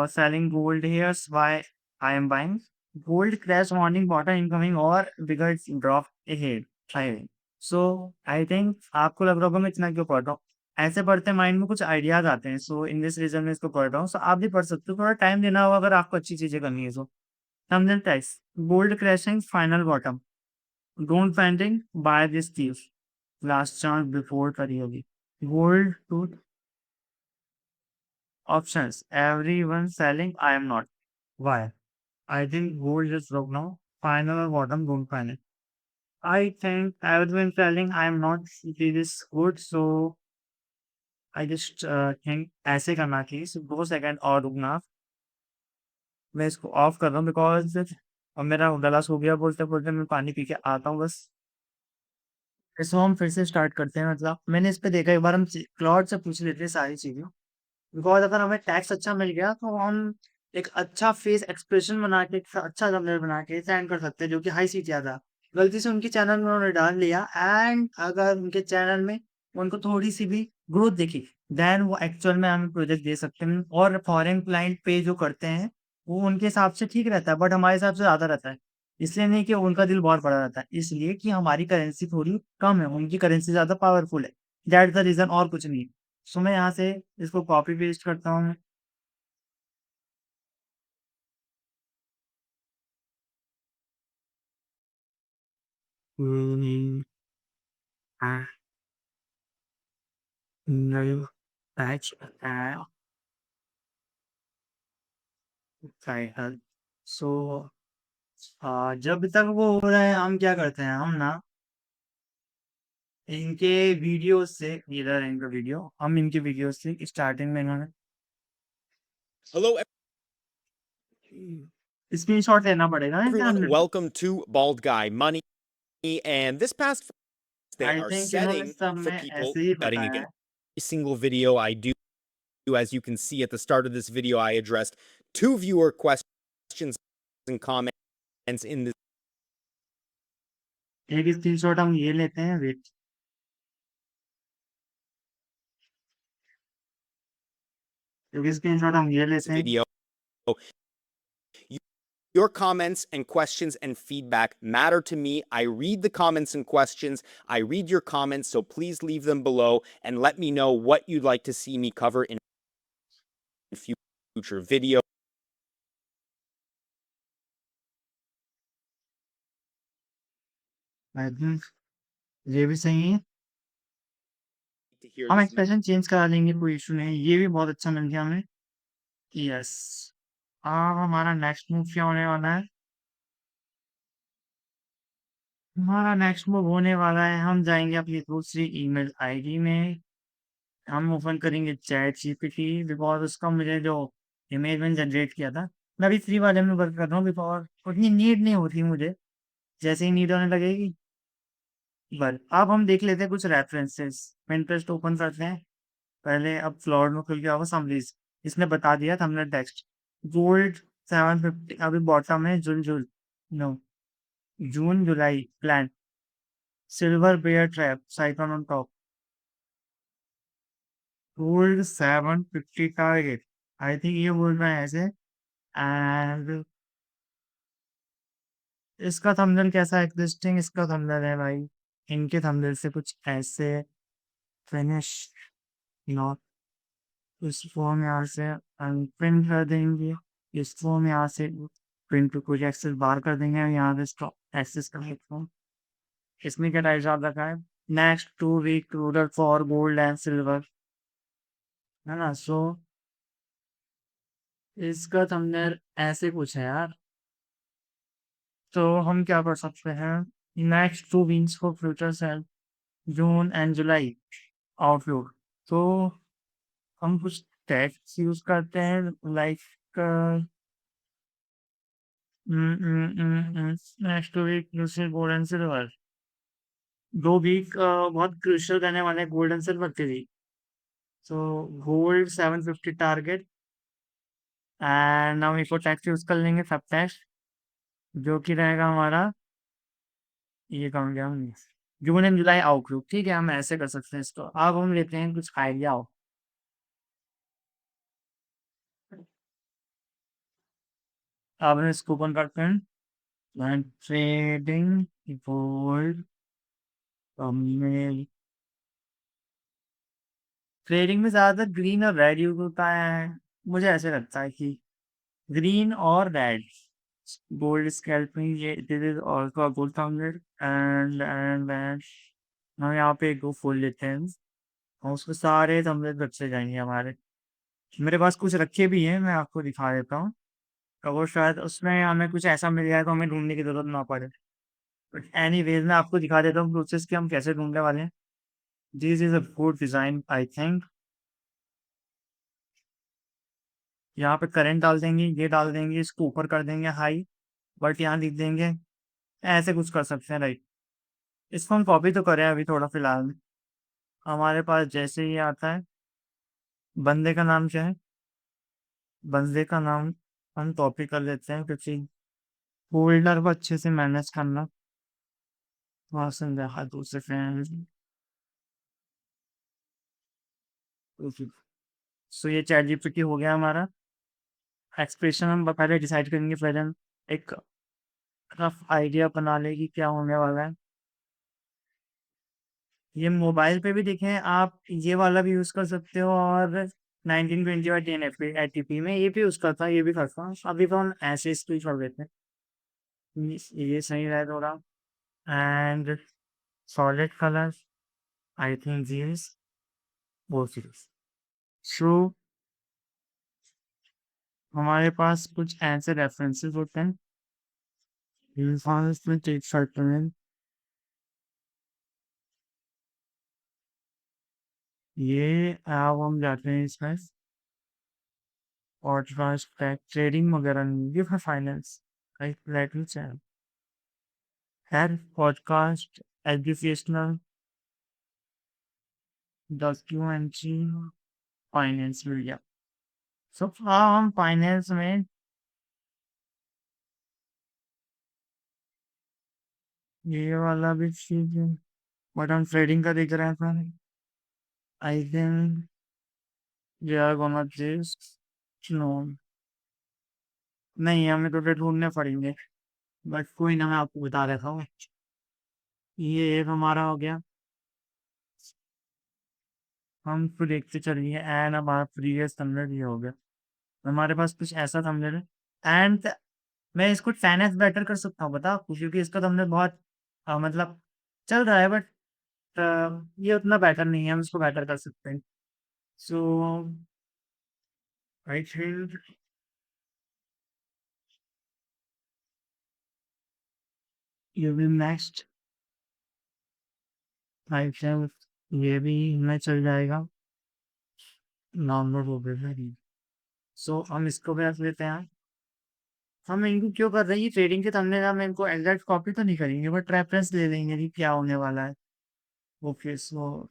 selling gold. Here's why I am buying. Gold crash warning bottom incoming or bigger drop ahead. Ahead. So I think आपको लग रहा होगा मैं इतना क्यों पढ़ रहा हूँ। ऐसे पढ़ते माइंड में कुछ आइडियाज आते हैं। सो इन दिस रीजन में इसको पढ़ रहा हूँ। सो आप भी पढ़ सकते हो। थोड़ा टाइम देना होगा अगर आपको अच्छी चीजें करनी है। So thumbnail text gold crashing final bottom don't panic buy this thief last chance before करी होगी gold to options everyone selling I am not why I think gold just broke now final or bottom don't panic I think everyone selling I am not this is good so I just think ऐसे करना चाहिए सिर्फ 2 second और रुकना मैं इसको of कर रहा हूँ बिकॉज अब मेरा गला सूख गया बोलते बोलते मैं पानी पी के आता हूँ बस इसको हम फिर से स्टार्ट करते हैं मतलब मैंने इस पे देखा एक बार हम क्लॉड से पूछ लेते हैं सारी चीजें बिकॉज अगर हमें टैक्स अच्छा मिल गया तो हम एक अच्छा फेस एक्सप्रेशन बना के एक अच्छा थंबनेल बना के सेंड कर सकते हैं जो कि हाई सीट ज्यादा गलती से उनके चैनल में उन्होंने डाल लिया एंड अगर उनके चैनल में उनको थोड़ी सी भी ग्रोथ दिखी देन वो एक्चुअल में हमें प्रोजेक्ट दे सकते हैं और फॉरेन क्लाइंट पे जो करते हैं वो उनके हिसाब से ठीक रहता है बट हमारे हिसाब से ज्यादा रहता है इसलिए नहीं कि उनका दिल बहुत बड़ा रहता है इसलिए कि हमारी करेंसी थोड़ी कम है उनकी करेंसी ज्यादा पावरफुल है दैट द रीजन और कुछ नहीं सो मैं यहाँ से इसको कॉपी पेस्ट करता हूँ हम्म, हाँ, नहीं, patch, title. So, जब तक वो हो रहा है हम क्या करते हैं हम ना इनके वीडियो से इधर है इनका वीडियो हम इनके वीडियो से स्टार्टिंग में इन्होंने Hello, स्क्रीनशॉट लेना पड़ेगा ना everyone. कैमरे में Welcome to Bald Guy Money. And this past they I are think इन्होंने setting सब for में people ऐसे ही betting बताया है against every single video I do. As you can see at the start of this video, I addressed 2 viewer questions and comments in this एक screenshot हम ये लेते हैं वेट एक स्क्रीनशॉट हम ये लेते हैं video. Your comments and questions and feedback matter to me. I read the comments and questions. I read your comments, so please leave them below and let me know what you'd like to see me cover in future videos. I think ये भी सही है To hear हम this expression change करा लेंगे कोई issue नहीं है ये भी बहुत अच्छा मिल गया हमें यस अब हमारा नेक्स्ट मूव क्या होने वाला है हमारा नेक्स्ट मूव होने वाला है हम जाएंगे अपनी दूसरी ईमेल आईडी में हम ओपन करेंगे चैट जीपीटी बिकॉज उसका मुझे जो इमेज मैंने जनरेट किया था मैं अभी फ्री वाले में वर्क कर रहा हूँ बिकॉज उतनी नीड नहीं होती मुझे जैसे ही नीड होने लगेगी बस अब हम देख लेते हैं कुछ रेफरेंसेस Pinterest ओपन करते हैं पहले अब फ्लॉर में खुल के आओ समरीज इसने बता दिया था हमने टेक्स्ट गोल्ड 750 अभी बॉटम है जुल जुल no June July plan silver bear trap cyclone on top gold 750 target I think ये बोल रहे हैं ऐसे एंड इसका थंबनेल कैसा एग्जिस्टिंग इसका थंबनेल है भाई इनके थंबनेल से कुछ ऐसे फिनिश नॉट इस फॉर्म यहाँ से प्रिंट कर देंगे इस फॉर्म यहाँ से प्रिंट पे कुछ एक्सेस बाहर कर देंगे यहाँ से स्टॉप एक्सेस कर लेते हैं इसमें क्या टाइप साहब रखा है next 2 week rural for gold and silver है ना सो इसका थंबनेल ऐसे कुछ है यार तो हम क्या कर सकते हैं नेक्स्ट 2 वीक्स को future cell June and July outlook तो हम कुछ टैक्स यूज करते हैं लाइक नेक्स्ट 2 वीक दूसरे गोल्ड एंड सिल्वर 2 वीक बहुत क्रूशियल रहने वाले हैं गोल्ड एंड सिल्वर के लिए सो गोल्ड 750 टारगेट एंड हम इसको टैक्स यूज कर लेंगे सब टैक्स जो कि रहेगा हमारा ये कम गया जून एंड जुलाई आउटलुक ठीक है हम ऐसे कर सकते हैं इसको अब हम लेते हैं कुछ आइडिया आपने इसको ओपन करते हैं, ट्रेडिंग गोल्ड में, ट्रेडिंग में ज्यादातर ग्रीन और रेड यूज होता है। मुझे ऐसे लगता है कि ग्रीन और रेड। गोल्ड स्कैल्पिंग, ये this is also gold founded and हम यहाँ पे एक दो फूल लेते हैं और उसमें सारे टम्बलर बच्चे जाएंगे हमारे। मेरे पास कुछ रखे भी हैं, मैं आपको दिखा देता हूँ। तो वो शायद उसमें हमें कुछ ऐसा मिल जाए तो हमें ढूंढने की जरूरत ना पड़े। बट एनी वेज मैं आपको दिखा देता हूँ प्रोसेस कि हम कैसे ढूंढने वाले हैं। This is a good design I think. यहाँ पे करंट डाल देंगे, ये डाल देंगे, इसको ऊपर कर देंगे हाई, बट यहाँ लिख देंगे, ऐसे कुछ कर सकते हैं राइट। इसको हम कॉपी तो करें अभी थोड़ा फिलहाल में। हमारे पास जैसे ही आता है, बंदे का नाम क्या है, बंदे का नाम हम कॉपी कर लेते हैं क्योंकि फोल्डर को अच्छे से मैनेज करना वहां से देखा दूसरे फ्रेंड। सो ये चैट जीपीटी हो गया हमारा। एक्सप्रेशन हम पहले डिसाइड करेंगे, पहले हम एक रफ आइडिया बना ले कि क्या होने वाला है। ये मोबाइल पे भी देखें आप, ये वाला भी यूज कर सकते हो और 1920 और 1080p में ये भी यूज करता है, ये भी करता हूँ। अभी तो हम ऐसे इसको कर देते हैं, ये सही रहे थोड़ा। And solid colour, I think this वो चीज। सो हमारे पास कुछ ऐसे रेफरेंसेस होते हैं, में टेक सकते हैं। ये अब हम जाते हैं इसमें, और ट्रेडिंग वगैरह नहीं, ये for finance, like let me channel है, पॉडकास्ट, एजुकेशनल, डॉक्यूमेंट्री, फाइनेंस मिल गया। सो हाँ हम फाइनेंस में ये वाला भी चीज है, बट हम ट्रेडिंग का देख रहे हैं। I think we are gonna this, no, नहीं हमें तो ढूंढने पड़ेंगे, बट कोई ना, मैं आपको बता देता हूँ। ये एक हमारा हो गया, हम फिर देखते चलिए, एंड हमारा प्रीवियस थंबनेल ये हो गया। हमारे पास कुछ ऐसा थंबनेल है, एंड मैं इसको 10x बेटर कर सकता हूँ बता आपको, क्योंकि इसका थंबनेल बहुत मतलब चल रहा है, बट ये उतना बेटर नहीं है, हम इसको बेटर कर सकते हैं। सो आई थिंक ये भी नेक्स्ट, आई थिंक ये भी में चल जाएगा, नॉर्मल हो गया। सो हम इसको भी रख लेते हैं। हम इनको क्यों कर रहे हैं, ये ट्रेडिंग के थंबनेल, हम इनको एग्जैक्ट कॉपी तो नहीं करेंगे, बट रेफरेंस ले लेंगे कि क्या होने वाला है। Okay so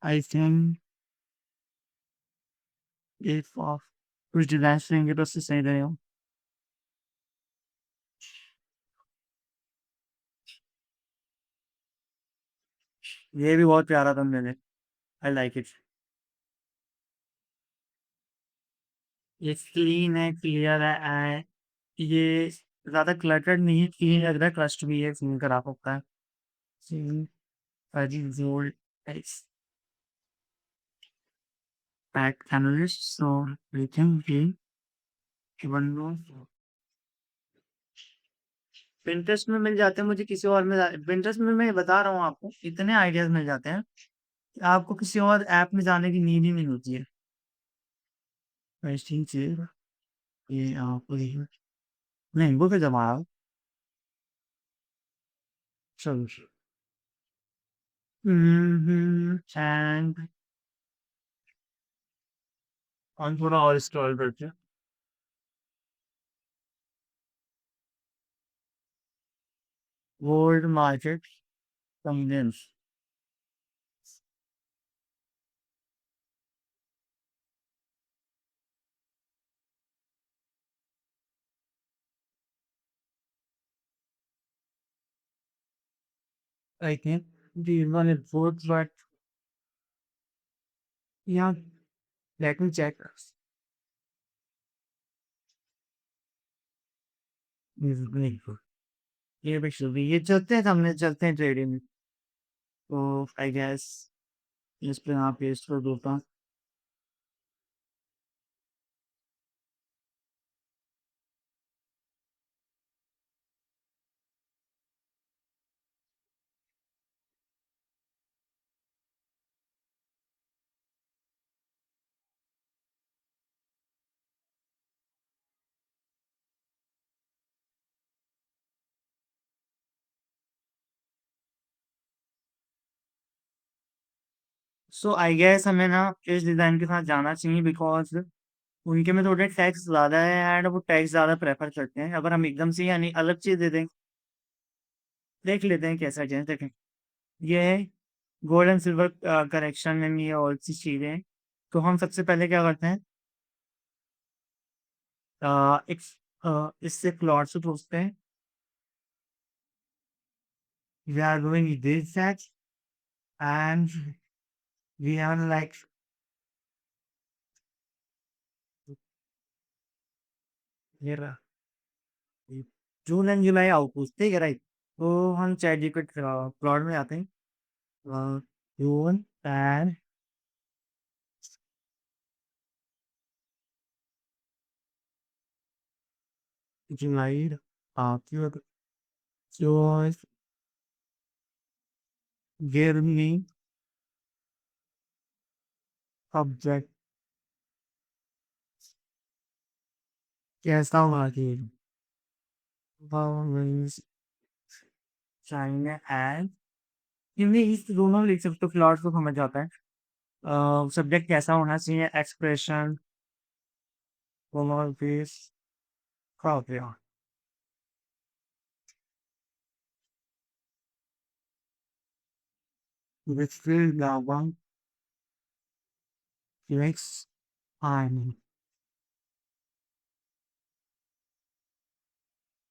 I think if of कुछ डिजाइन लेंगे तो उससे सही रहेगा। ये भी बहुत प्यारा थंबनेल है, आई लाइक इट। ये क्लीन है, क्लियर है, ये ज्यादा क्लटर्ड नहीं है, क्लीन लग रहा है, ट्रस्ट भी है, क्लीन करा सकता है। See, Ajit Zoll is back analyst, so we think he even though Pinterest में मिल जाते हैं, मुझे किसी और में Pinterest में मैं बता रहा हूँ आपको, इतने आइडियाज मिल जाते हैं कि आपको किसी और ऐप में जाने की नीड ही नहीं होती है। वेस्टिंग से ये आपको नहीं वो फिर जमा चलो। एंड हम थोड़ा और स्क्रॉल करते हैं। World market convince, I think these one is both, but yeah, let me check. ये भी शुरू ये चलते हैं सामने चलते हैं ट्रेडिंग। तो आई गेस इस पे यहाँ पेस्ट कर देता हूँ। सो आई गेस हमें ना इस डिज़ाइन के साथ जाना चाहिए बिकॉज़ उनके में थोड़े टैक्स ज़्यादा है एंड वो टैक्स ज़्यादा प्रेफ़र करते हैं। अगर हम एकदम से यानी अलग चीज़ दे दें, देख लेते हैं कैसा चेंज देखें। ये है गोल्ड एंड सिल्वर करेक्शन में ये और सी चीज़ें हैं। तो हम सबसे पहले क्या करते हैं एक इससे प्लॉट से पूछते हैं we are doing this that and we are like ये रहा जून एंड जुलाई आउटपुट ठीक है राइट। तो हम चैट जीपीटी प्लॉट में आते हैं जून एंड जुलाई आउटपुट जो give me subject कैसा हुआ कि चाइना एंड इनमें इस दोनों लिख सकते हो प्लॉट को समझ जाता है। सब्जेक्ट कैसा होना चाहिए expression base problem which will the one next time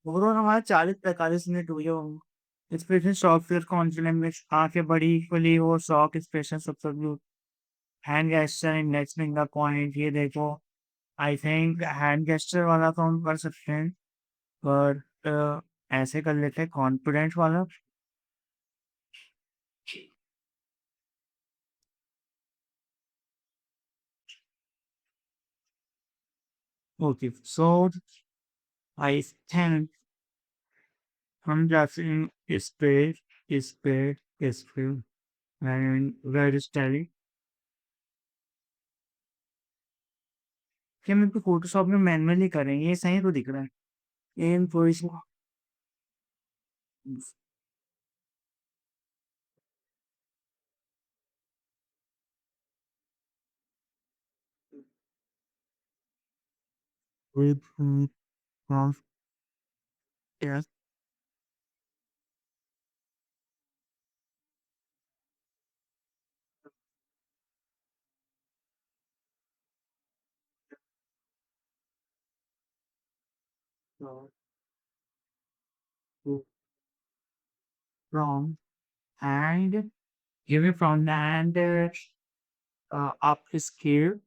overall हमारा 40-45 मिनट हुए होंगे। एक्सप्रेशन शॉक फिर कॉन्फिडेंट में आंखें बड़ी खुली हो शॉक एक्सप्रेशन सब hand gesture in next the point ये देखो। आई थिंक हैंड गेस्चर वाला तो हम कर सकते हैं पर ऐसे कर लेते हैं कॉन्फिडेंस वाला। ओके सो आई थिंक हम जैसे इस पे एंड वेर इज टेली कि हम इनको फोटोशॉप में मैनुअली करेंगे ये सही तो दिख रहा है in position with from yes from and give it from and up scale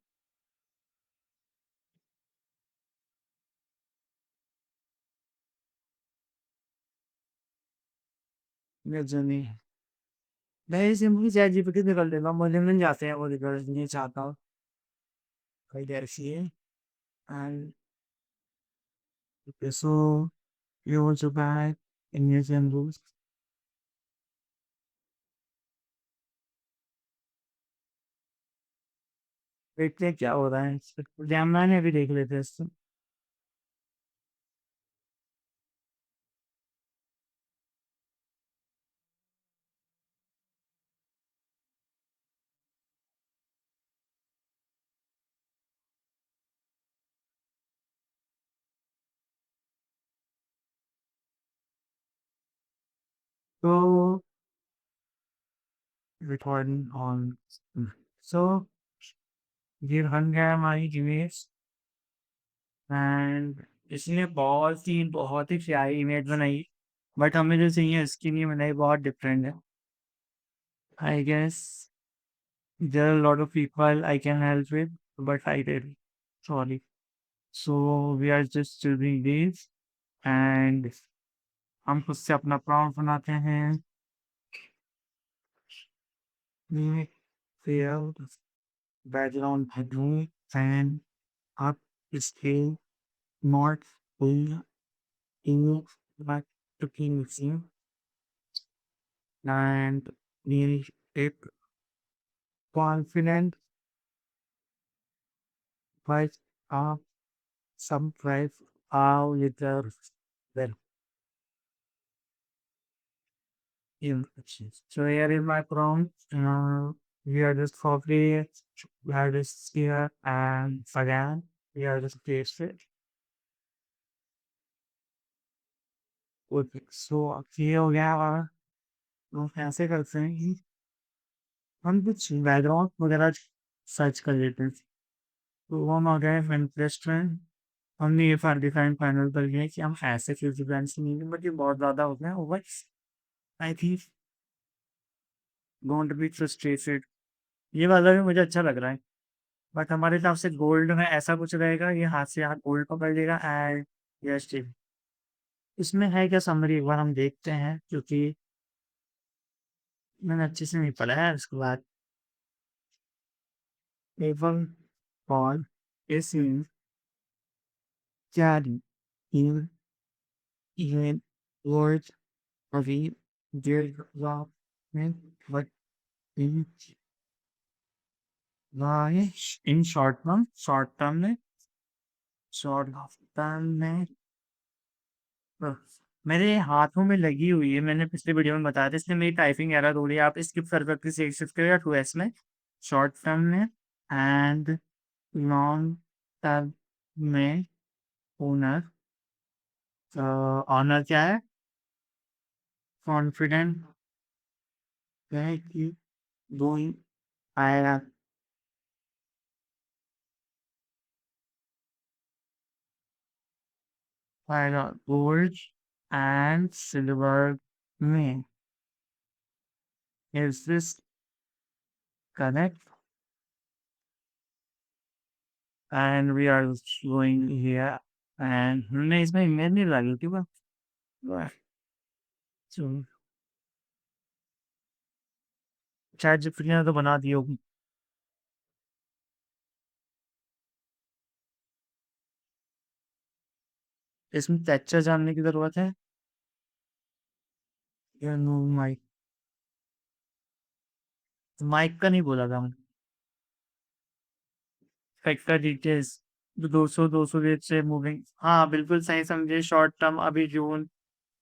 journey मैं सिंपली चैट जीपीटी से कर लेता हूँ मुझे मिल जाते हैं वो रिजल्ट नहीं चाहता हूँ कई देर से and so you want to buy in museum books देखते हैं क्या हो रहा है जैमना ने भी देख लेते हैं इसको तो recording on so ये बन गया हमारी इमेज एंड इसने बहुत ही प्यारी इमेज बनाई बट हमें जो चाहिए इसकी नहीं बनाई बहुत डिफरेंट है I guess there are lot of people I can help with but I did. Sorry. So we are just choosing these and हम खुद से अपना prompt बनाते हैं. We fill background headroom and up scale mark full in back to missing and we it confident but uh, some price how little well in so here is my prompt. We are just copy we are just here and again we are just paste it. Okay, so अब ये हो गया और हम ऐसे करते हैं कि हम कुछ बैकग्राउंड वगैरह सर्च कर लेते हैं. तो हम आ गए Pinterest में. हमने ये डिफाइन फाइनल कर लिया है कि हम ऐसे फ्यूचर ब्रांड्स नहीं लेंगे बट ये बहुत ज़्यादा हो गया over. I think going to be frustrated. ये वाला भी मुझे अच्छा लग रहा है बट हमारे हिसाब से गोल्ड में ऐसा कुछ रहेगा ये हाथ से हाथ गोल्ड पकड़ लेगा एंड यस ठीक. इसमें है क्या समरी एक बार हम देखते हैं क्योंकि मैंने अच्छे से नहीं पढ़ा है. उसके बाद एवं कॉल इस carry in even words of it development but in in short term में शॉर्ट टर्म में अ, मेरे हाथों में लगी हुई है. मैंने पिछले वीडियो में बताया था इसलिए मेरी टाइपिंग एरर हो रही है. आप स्किप कर सकते सीख सकते हो या 2s में शॉर्ट टर्म में एंड लॉन्ग टर्म में ओनर. ऑनर क्या है कॉन्फिडेंट है कि दोई आएगा आएगा गोल्ड एंड सिल्वर में. Is this correct and we are going here and हमने इसमें इमेज नहीं डाली थी बस चैट जीपीटी ने तो बना दी होगी. इसमें टेक्सचर जानने की जरूरत है या नो. माइक माइक का नहीं बोला था. फैक्टर डिटेल्स 200 रेट से मूविंग. हाँ बिल्कुल सही समझे. शॉर्ट टर्म अभी जून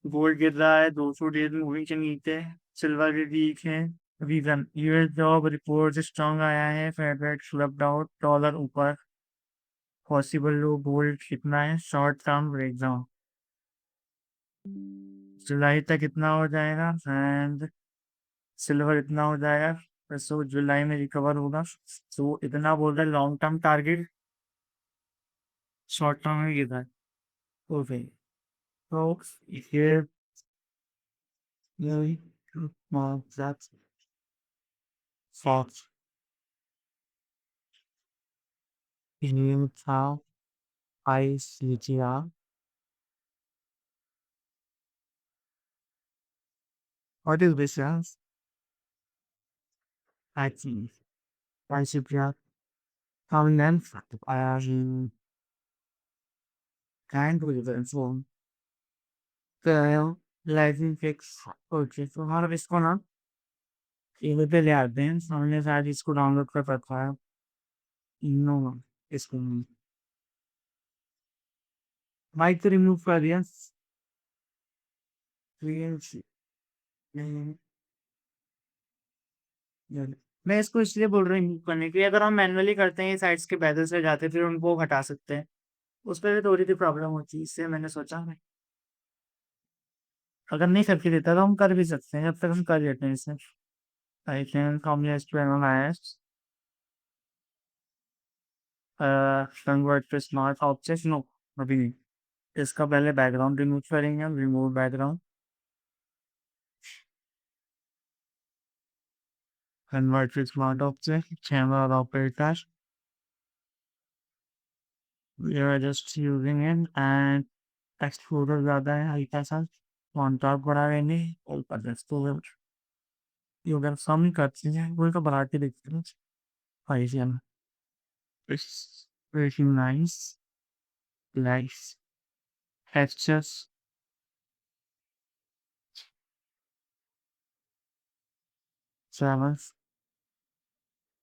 गोल्ड गिर रहा है 200 डेज मूविंग के नीचे. सिल्वर भी वीक है. Reason US job report strong आया है. फेड रेट स्लप्ड आउट. डॉलर ऊपर. पॉसिबल लो गोल्ड कितना है शॉर्ट टर्म ब्रेकडाउन. जुलाई तक इतना हो जाएगा एंड सिल्वर इतना हो जाएगा. सो जुलाई में रिकवर होगा. सो इतना बोल रहा है long term target short term में कितना है. ओके तो ये really well that's false. In how I see it. What is this else? I think I see it. How then I am kind with the phone. The lightning fix. Okay, so how is इसको ना ये पे ले आते हैं. हमने शायद इसको डाउनलोड कर रखा है. नो इसको माइक तो रिमूव कर दिया. मैं इसको इसलिए बोल रही हूँ करने के लिए अगर हम मैनुअली करते हैं साइट्स के पैदल से जाते फिर उनको हटा सकते हैं. उस पर भी थोड़ी सी प्रॉब्लम होती है इससे मैंने सोचा मैं अगर नहीं करके देता तो हम कर भी सकते हैं. जब तक हम कर लेते हैं इसे. I can from to analyse convert to smart object. No अभी नहीं. इसका पहले बैकग्राउंड रिमूव करेंगे हम. Remove background convert to smart object camera operator we are just using it and exposure ज़्यादा है हल्का सा, कॉन्ट्रास्ट बढ़ाएंगे और ऊपर एक्सपोजर यूजर कम करते हैं वो तो बढ़ा के देखते हैं facial it's very nice nice textures travels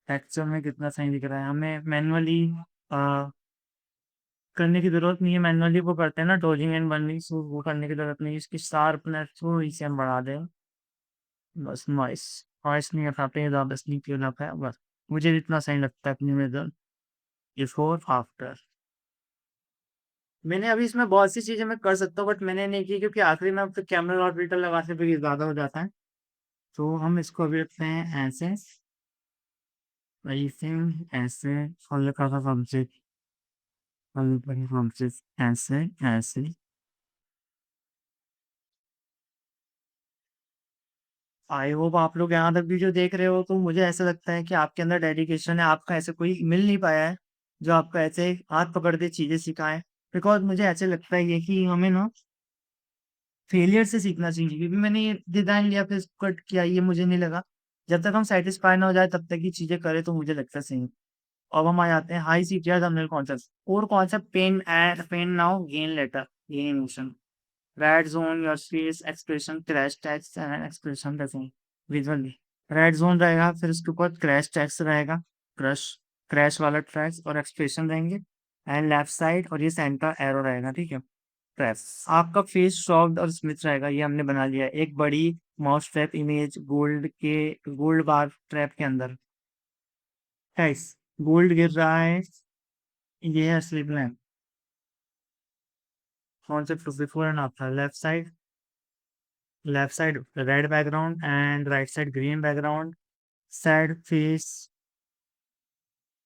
texture में कितना सही दिख रहा है हमें मैनुअली करने की ज़रूरत नहीं है मैनुअली वो करते हैं ना डॉजिंग एंड बर्निंग सो वो करने की ज़रूरत नहीं है इसकी शार्पनेस थोड़ी सी हम बढ़ा दें बस नॉइस नॉइस नहीं हटाते हैं ज़्यादा स्लीप क्यों है बस मुझे जितना सही लगता है अपनी नज़र बिफोर आफ्टर मैंने अभी इसमें बहुत सी चीज़ें मैं कर सकता हूँ बट मैंने नहीं की क्योंकि आखिरी में अब तो कैमरा और फिल्टर लगाने पे ये ज़्यादा हो जाता है तो हम इसको अभी रखते हैं ऐसे ऐसे ऐसे हल्का सा सब्जेक्ट हल्का सा सब्जेक्ट ऐसे ऐसे आई होप आप लोग यहाँ तक वीडियो देख रहे हो तो मुझे ऐसा लगता है कि आपके अंदर डेडिकेशन है आपका ऐसे कोई मिल नहीं पाया है जो आपको ऐसे हाथ पकड़ के चीज़ें सिखाए बिकॉज मुझे ऐसे लगता है ये कि हमें ना फेलियर से सीखना चाहिए क्योंकि मैंने ये डिजाइन लिया फिर इसको कट किया ये मुझे नहीं लगा जब तक हम सेटिस्फाई ना हो जाए तब तक ये चीजें करें तो मुझे लगता है सही अब हम आ जाते हैं हाई सीटीआर थंबनेल कॉन्सेप्ट और concept pain now gain later gain emotion red zone your face expression crash tax and expression जैसे विजुअली रेड जोन रहेगा फिर उसके ऊपर क्रैश टैक्स रहेगा क्रश क्रैश वाला ट्रैक्स और एक्सप्रेशन रहेंगे एंड लेफ्ट साइड और ये सेंटर एरो रहेगा ठीक है ट्रैप आपका फेस शॉक्ड और स्मिथ रहेगा ये हमने बना लिया है। एक बड़ी माउस ट्रैप इमेज गोल्ड बार ट्रैप के अंदर गाइस गोल्ड गिर रहा है ये है असली प्लान कौन से before and after left side red background and right side green background sad face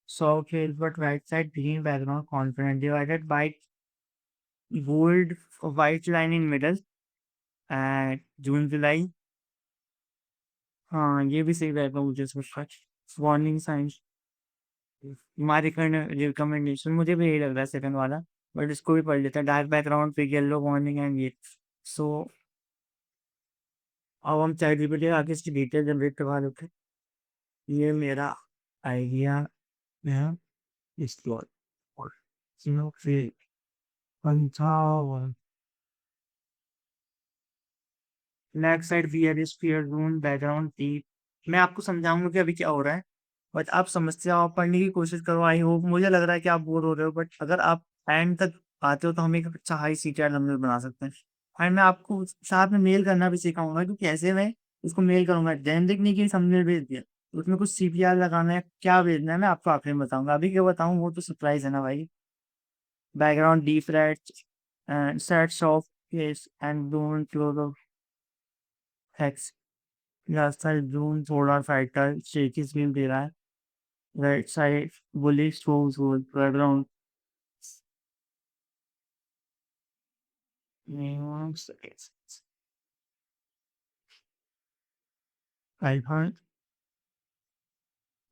soft face but right side green background confident divided by gold white line in middle and June July हाँ ये भी सही रहेगा मुझे सोचता warning science हमारे recommendation मुझे भी यही लग रहा है सेकंड वाला बट इसको भी पढ़ लेते हैं डार्क बैकग्राउंड पे येलो वार्निंग एंड ये सो अब हम चैट जीपीटी आके इसकी डिटेल जनरेट करवा लेते हैं ये मेरा आइडिया है इसको और फिर पंचावन left side wear sphere zone background deep मैं आपको समझाऊंगा कि अभी क्या हो रहा है बट आप समझते हो आप पढ़ने की कोशिश करो आई होप मुझे लग रहा है कि आप बोर हो रहे हो बट अगर आप एंड तक आते हो तो हम एक अच्छा हाई सीटीआर नंबर बना सकते हैं एंड मैं आपको साथ में मेल करना भी सिखाऊंगा क्योंकि ऐसे में उसको मेल करूंगा जेनेरिक नहीं कि हमने भेज दिया उसमें कुछ सीपीआर लगाना है क्या भेजना है मैं आपको आखिर में बताऊंगा अभी क्या बताऊं वो तो सरप्राइज है ना भाई background deep red and set soft face and don't close hex left side June solar fighter shaky screen दे रहा है right side bullish shows background iPhone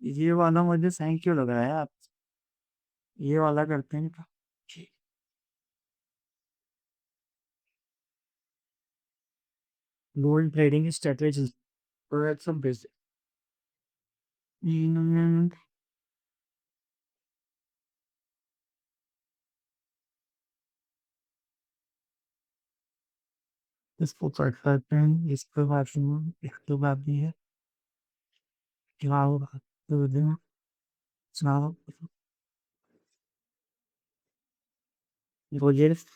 ये वाला मुझे सही क्यों लग रहा है आप ये वाला करते हैं gold trading strategy some basic इसको कट करते हैं इसके बाद इसके बाद भी है चलाओ चलाओ project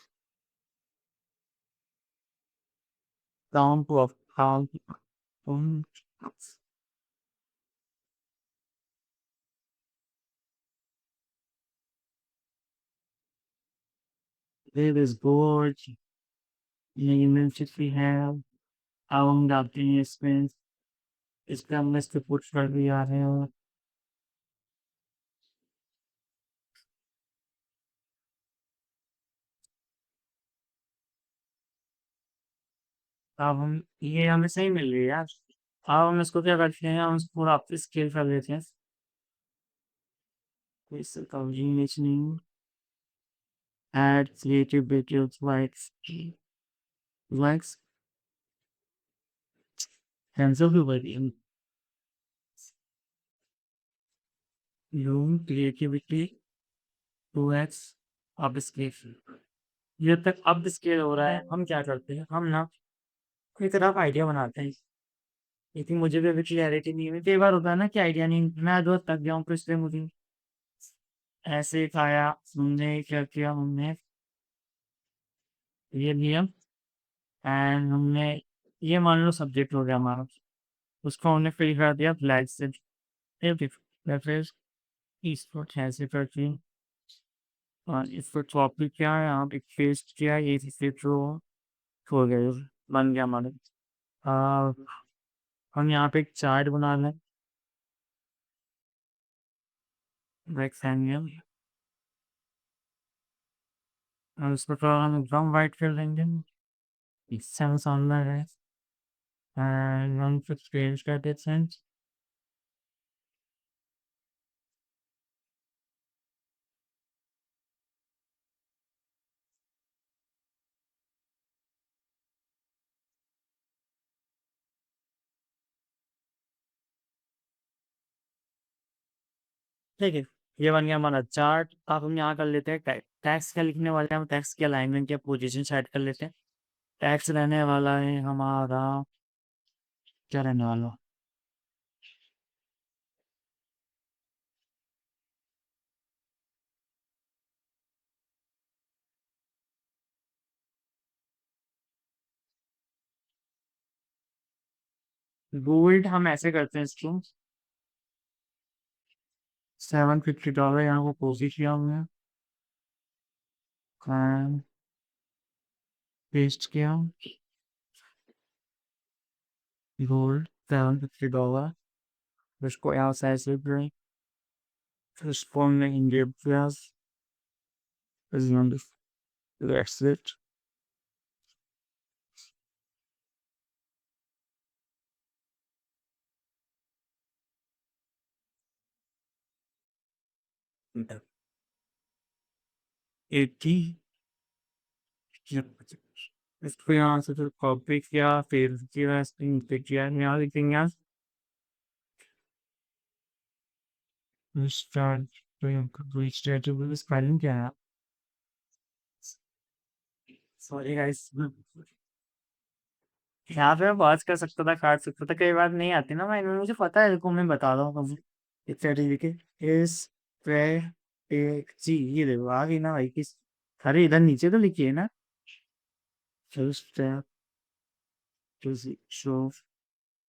down to a count there is gold you mentioned we have आउंड आते हैं इसमें इसका हमने इसके पुट कर भी आ रहे हैं अब हम ये हमें सही मिल रही है यार अब हम इसको क्या करते हैं हम इसको पूरा स्केल कर देते हैं कोई इसका इमेज नहीं add creative videos likes cancel भी बड़ी यूं creativity 2x अब स्केल ये तक अब स्केल हो रहा है। हम क्या करते हैं, हम ना कोई तरफ आइडिया बनाते हैं, लेकिन मुझे भी अभी क्लियरिटी नहीं है। कई बार होता है ना कि आइडिया नहीं, मैं जो थक गया हूँ तो इसलिए मुझे ऐसे खाया, हमने क्या किया, हमने ये लिया एंड हमने ये मान लो सब्जेक्ट हो गया हमारा, उसको हमने फिल कर दिया ब्लैक से, या फिर इसको ऐसे करके और इसको कॉपी किया, यहाँ पे पेस्ट किया, ये से जो हो गया, बन गया हमारा। आ, हम यहाँ पे एक चार्ट बना लें, रेक्टेंगल, और उसको थोड़ा हम एकदम वाइट कर देंगे, इससे हम सामने है एंड हम फिर चेंज कर देते हैं। ठीक है, ये बन गया हमारा चार्ट। अब हम यहाँ कर लेते हैं टैक्स क्या लिखने वाले हैं, हम टैक्स की अलाइनमेंट या पोजीशन सेट कर लेते हैं। टैक्स रहने वाला है हमारा, क्या रहने वाला, गोल्ड। हम ऐसे करते हैं इसको, $750 यहाँ को कोशिश किया हमने, पेस्ट किया, गोल्ड $750, इसको यहाँ से ऐसे करें, फिर इसको हमने India plus, that's it। Eighty, इसको यहाँ से फिर कॉपी किया, फिर किया, स्क्रीन पे किया, यहाँ लिखेंगे स्टार्ट रीच स्पेलिंग क्या है, सॉरी गाइस। यहाँ पे मैं पॉज कर सकता था, काट सकता था, कई बार नहीं आती ना भाई, मुझे पता है, देखो मैं बता रहा हूँ इतना लिखे इस पे एक जी, ये देखो आ गई ना भाई किस, अरे इधर नीचे तो लिखी है ना, step show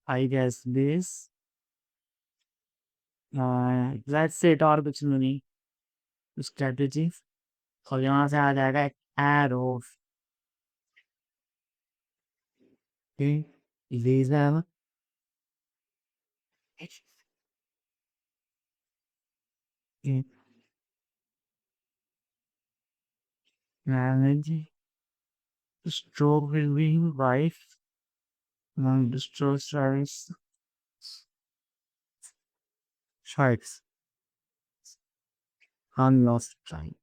I guess this, let's say और कुछ नहीं, स्ट्रेटेजी, और यहाँ से आ जाएगा एक arrow, eraser, manage stroke relieving life, destroy sharks, unlost time.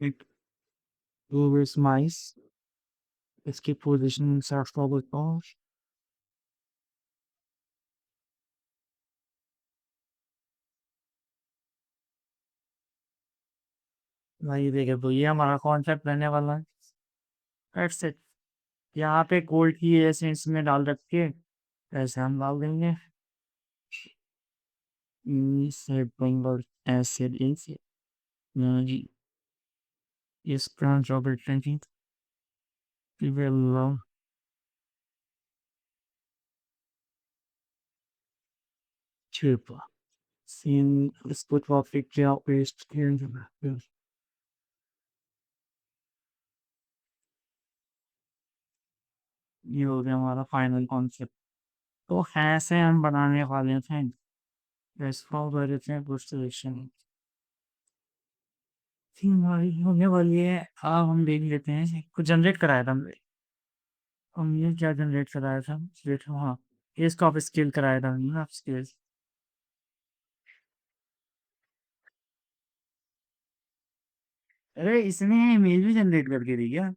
It lowers mice, escape position, search forward ball, भाई देखिए तो ये हमारा कॉन्सेप्ट रहने वाला है। That's it। यहाँ पे गोल्ड की एसेंस में डाल रख के ऐसे हम डाल देंगे, बंगल एसिड इनसे इस branch of twenty will cheaper seen this good for picture based here, ये हो गया हमारा फाइनल कॉन्सेप्ट। तो ऐसे हम बनाने वाले थे, इसको कर देते हैं कुछ सिलेक्शन, हमारी होने वाली है। अब हम देख लेते हैं कुछ जनरेट कराया था हमने, ये क्या जनरेट कराया था? हाँ, ये इसको आप स्केल कराया था ना, आप स्केल। अरे इसने इमेज भी जनरेट करके दी क्या?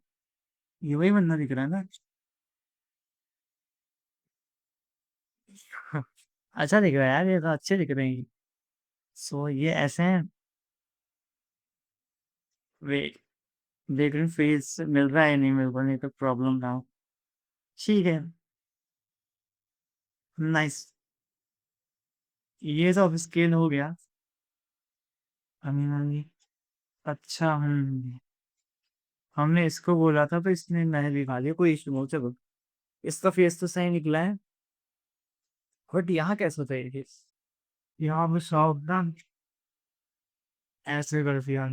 ये वही बंदा दिख रहा है ना? अच्छा दिख रहा है यार, ये तो अच्छे दिख रहे हैं। सो ये ऐसे हैं। वेट, देख रहे फेस मिल रहा है नहीं मेरे को, नहीं तो प्रॉब्लम ना हो। ठीक है, नाइस। ये सब स्केल हो गया। हमने अच्छा हमने इसको बोला था तो इसने नहीं दिखा दिया, कोई इशू नहीं, चलो। इसका फेस तो सही निकला है। बट यहाँ कैसे होता है ये फेस? यहाँ पे सावधान ऐसे कर दिया।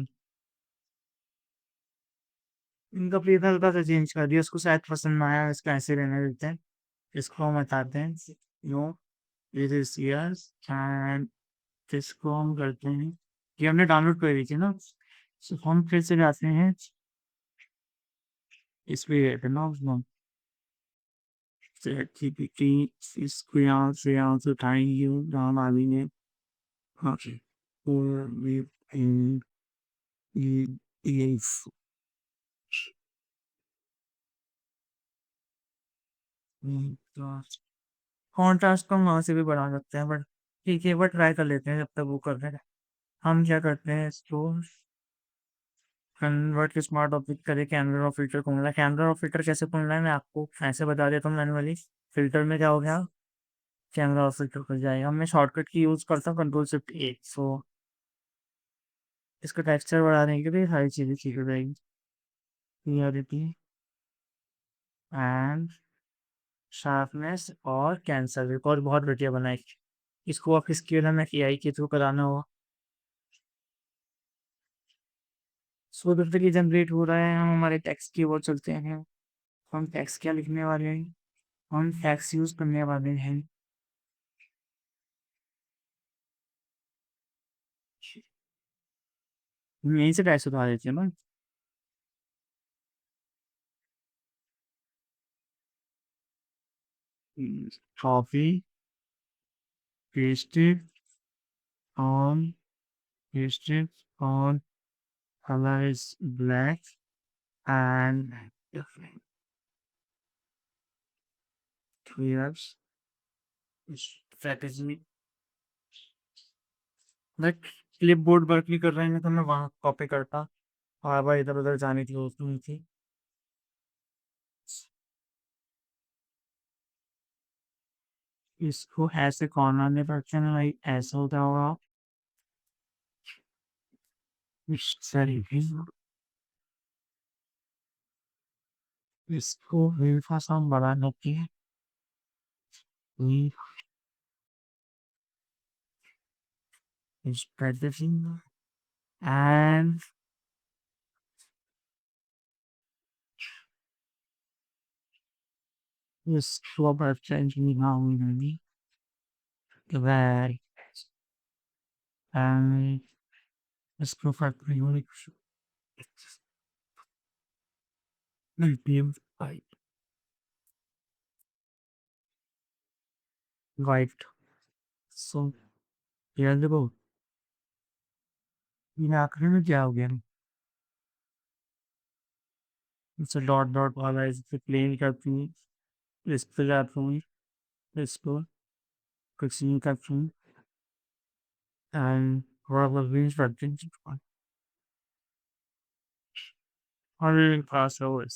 इनका प्लीज हल्का सा चेंज कर दिया, उसको शायद पसंद ना आया, इसको ऐसे रहने देते हैं। इसको हम हटाते हैं। No, it is yes and इसको हम करते हैं। ये हमने डाउनलोड कर दी थी ना, so हम फिर से जाते हैं इस पे ना ChatGPT। इसको यहाँ से उठाएंगे नाम आदमी ने। हाँ जी, और ये कॉन्ट्रास्ट को हम वहां से भी बढ़ा सकते हैं, बट ठीक है, बट ट्राई कर लेते हैं जब तक वो कर रहे हैं। हम क्या करते हैं इसको कन्वर्ट के स्मार्ट ऑब्जेक्ट करें, कैमरा और फिल्टर खोलना है। कैमरा और फिल्टर कैसे खोलना है मैं आपको ऐसे बता देता हूँ मैनुअली। फिल्टर में क्या हो गया, कैमरा और फिल्टर खुल जाएगा। मैं शॉर्टकट की यूज करता हूँ, Ctrl+Shift+A। सो इसका टेक्सचर बढ़ाने के लिए सारी चीजें ठीक हो जाएगी। क्लियरिटी एंड शार्पनेस और कैंसर, एक और बहुत बढ़िया बनाई। इसको आप स्केल में AI के थ्रू कराना होगा। सो जब तक ये जनरेट हो रहा है, हम हमारे टेक्स्ट की ओर चलते हैं। हम टेक्स्ट क्या लिखने वाले हैं? हम टेक्स्ट यूज करने वाले हैं। हम यहीं से टेक्स्ट उठा देते हैं ना। Copy, pasted on, pasted on, color is black and clears strategy। मैं क्लिप बोर्ड वर्क नहीं कर रहे हैं तो मैं वहां कॉपी करता, बार बार इधर उधर जाने की जरूरत नहीं थी। इसको ऐसे कॉर्नर में रखते हैं, लाइक ऐसा होता होगा इस तरीके से। इसको हल्का सा बढ़ाने की strategy and इसको अब चेंज नहीं होंगी very and इसको फैक्ट्री होने की वाइट। सो यार देखो, ये आखिरी में क्या हो गया? इसे डॉट डॉट वाला इसे प्लेन करती हूँ, इस पे जाता हूँ, इसको कुछ नहीं करती हूँ and probably starting hurrying past OS।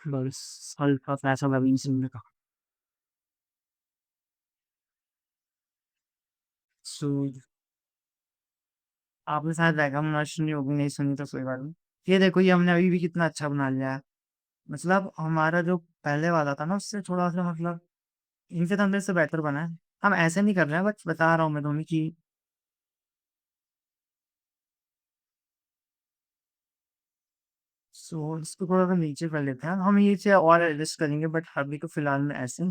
बस हल्का पैसा लगी इसमें का। सो आपने शायद बैकग्राउंड नॉइस सुनी होगी, नहीं सुनी तो कोई बात नहीं। ये देखो, ये हमने अभी भी कितना अच्छा बना लिया है। मतलब हमारा जो पहले वाला था ना, उससे थोड़ा सा मतलब इनसे तो हमने इससे बेहतर बना है। हम ऐसे नहीं कर रहे हैं, बस बता रहा हूँ मैं तुम्हें कि सो इसको थोड़ा सा नीचे कर लेते हैं, हम ये से और एडजस्ट करेंगे, बट अभी तो फिलहाल में ऐसे।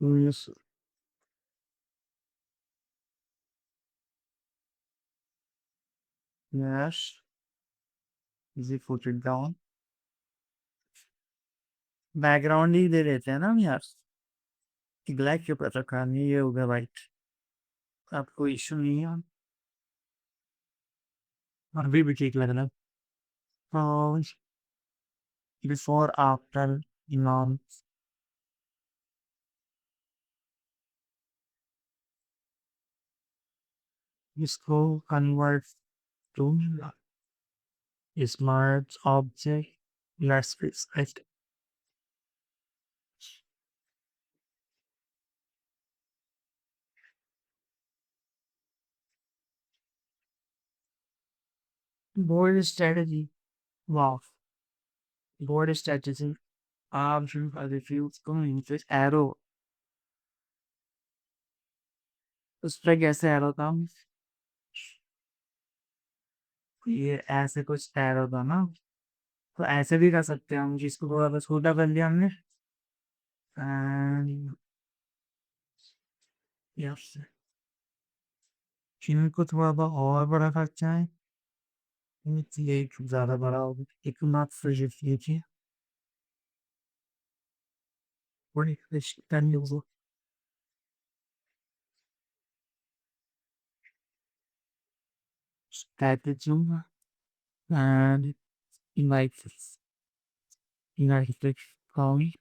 Yes, yes, easy put it down. Background ही दे देते हैं ना हम यार, ब्लैक क्यों कर रखा है, ये हो गया वाइट। आपको इशू नहीं है? अभी भी ठीक लग रहा है। और बिफोर आफ्टर इमाम, इसको convert to smart object, let's fix it. Board strategy, वाह, बोर्ड स्ट्रेटजी। आप रिफ्यूज going to एरो, उस पर कैसे एरो था? ये ऐसे कुछ एरो था ना, तो ऐसे भी कर सकते हैं हम, जिसको थोड़ा बस छोटा कर लिया हमने। एंड यस, इनको थोड़ा सा और बड़ा खर्चा है, ये ज्यादा बड़ा होगा, एक मात्र ये थी बड़ी करनी होगी। Packaging and invoice, invoice call.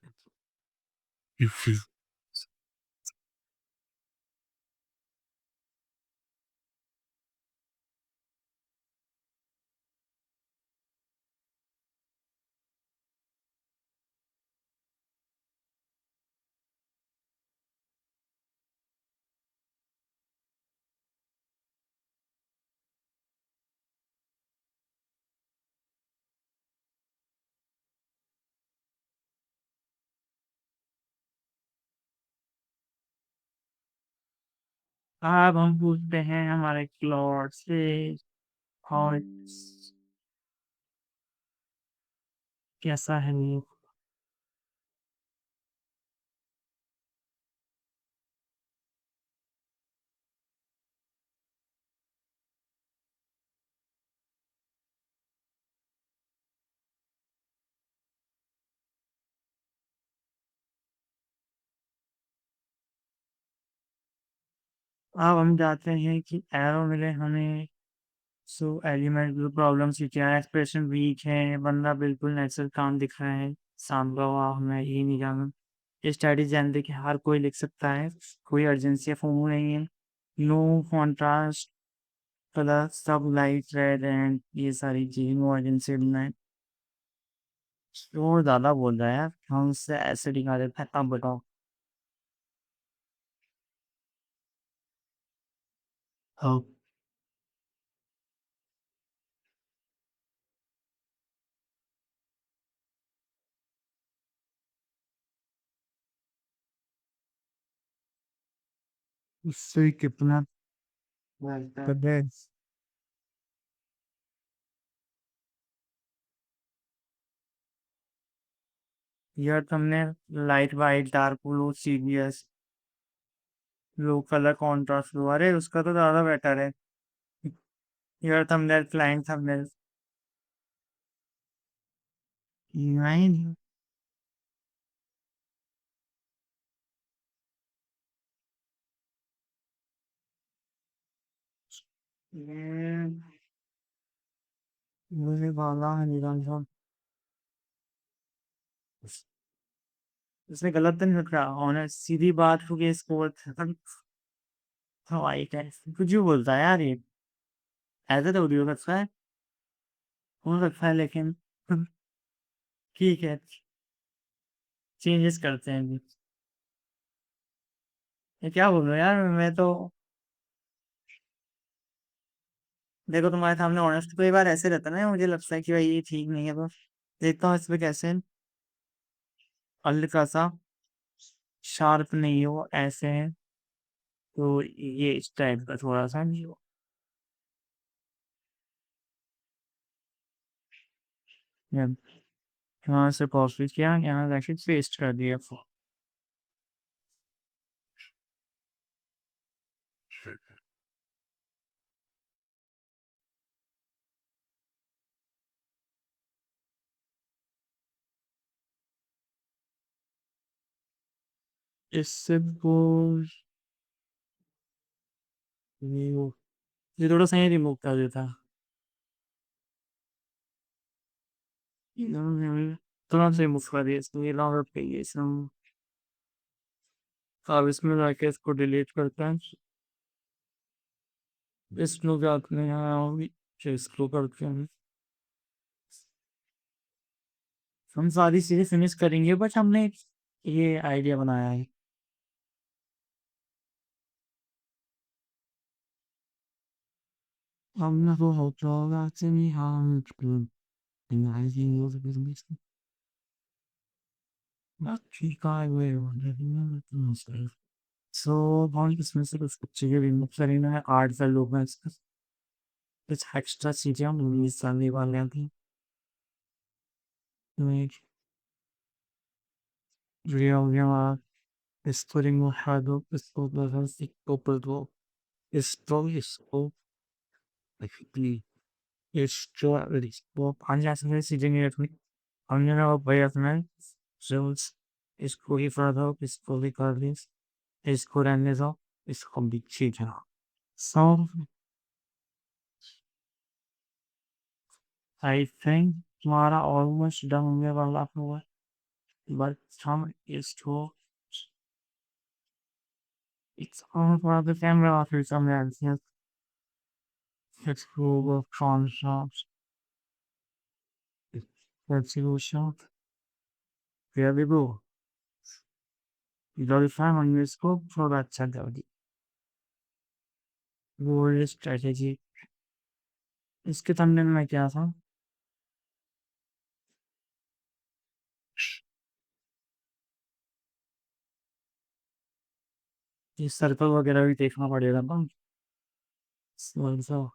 अब हम पूछते हैं हमारे क्लॉड से, और कैसा है ये? अब हम जाते हैं कि एरो मिले हमें। सो एलिमेंट प्रॉब्लम्स की क्या है, एक्सप्रेशन वीक है, बंदा बिल्कुल नेचुरल काम दिख रहा है, सांभा हुआ हमें ये नहीं जाना। ये स्टडीज जानते कि हर कोई लिख सकता है, कोई अर्जेंसी या फोमो नहीं है। नो कॉन्ट्रास्ट, कलर सब लाइट रेड एंड ये सारी चीजें, नो अर्जेंसी में। और ज्यादा बोल रहा है यार, हम उससे ऐसे दिखा देते हैं। अब बताओ। हाँ, उससे कितना पता? यार तुमने light white dark blue CBS low colour contrast low, अरे उसका तो ज्यादा बेटर है। यार थंबनेल क्लाइंट थंबनेल नहीं, ये मुझे भाला है निरंजन, उसने गलत तो नहीं लिखा, ऑनेस्ट सीधी बात हो गई इसको। वाइट है, कुछ भी बोलता है यार ये, ऐसे तो हो सकता है, हो सकता है लेकिन ठीक है, चेंजेस करते हैं अभी। ये क्या बोल रहा हूँ यार मैं तो, देखो तुम्हारे सामने ऑनेस्ट कई बार ऐसे रहता है ना, मुझे लगता है कि भाई ये ठीक नहीं है, तो देखता हूँ इस पे कैसे हल्का सा शार्प नहीं हो ऐसे है, तो ये इस टाइप का थोड़ा सा नहीं हो। ये यहाँ से कॉपी किया, यहाँ जाके पेस्ट कर दिया। इससे वो रिमूव, ये थोड़ा सा ही रिमूव कर देता। थोड़ा सा रिमूव कर दिया इसको, ये लॉन्गर पेज हम। अब इसमें जाके इसको डिलीट करते हैं। इसको जाते हैं यहाँ, फिर इसको करते हैं। हम सारी चीजें फिनिश करेंगे, बट हमने ये आइडिया बनाया है। हमने तो होगा नहीं, हम ठीक है। सो हम इसमें से कुछ चीजें रिमूव करेंगे, आर्ट का लोग हैं इसका, कुछ एक्स्ट्रा चीजें हम रिलीज करने वाले हैं। Like real इसको रिमूव कर दो, इसको बदल, इसको बदलो, इसको basically इसको पांच ऐसे चीजें नहीं रखनी। हमने ना वो भाई अपना रूल्स, इसको ही कर दो, इसको भी कर दो, इसको रहने दो, इसको भी ठीक है। So I think तुम्हारा ऑलमोस्ट डन होने वाला हुआ, बट हम इसको it's all for the camera after some answers. Let's go work on shops. Let's go shop. Here we go. Glorify on your scope for that Chagadi. War strategy. इसके thumbnail में क्या था? ये सर्कल वगैरह भी देखना पड़ेगा ना। So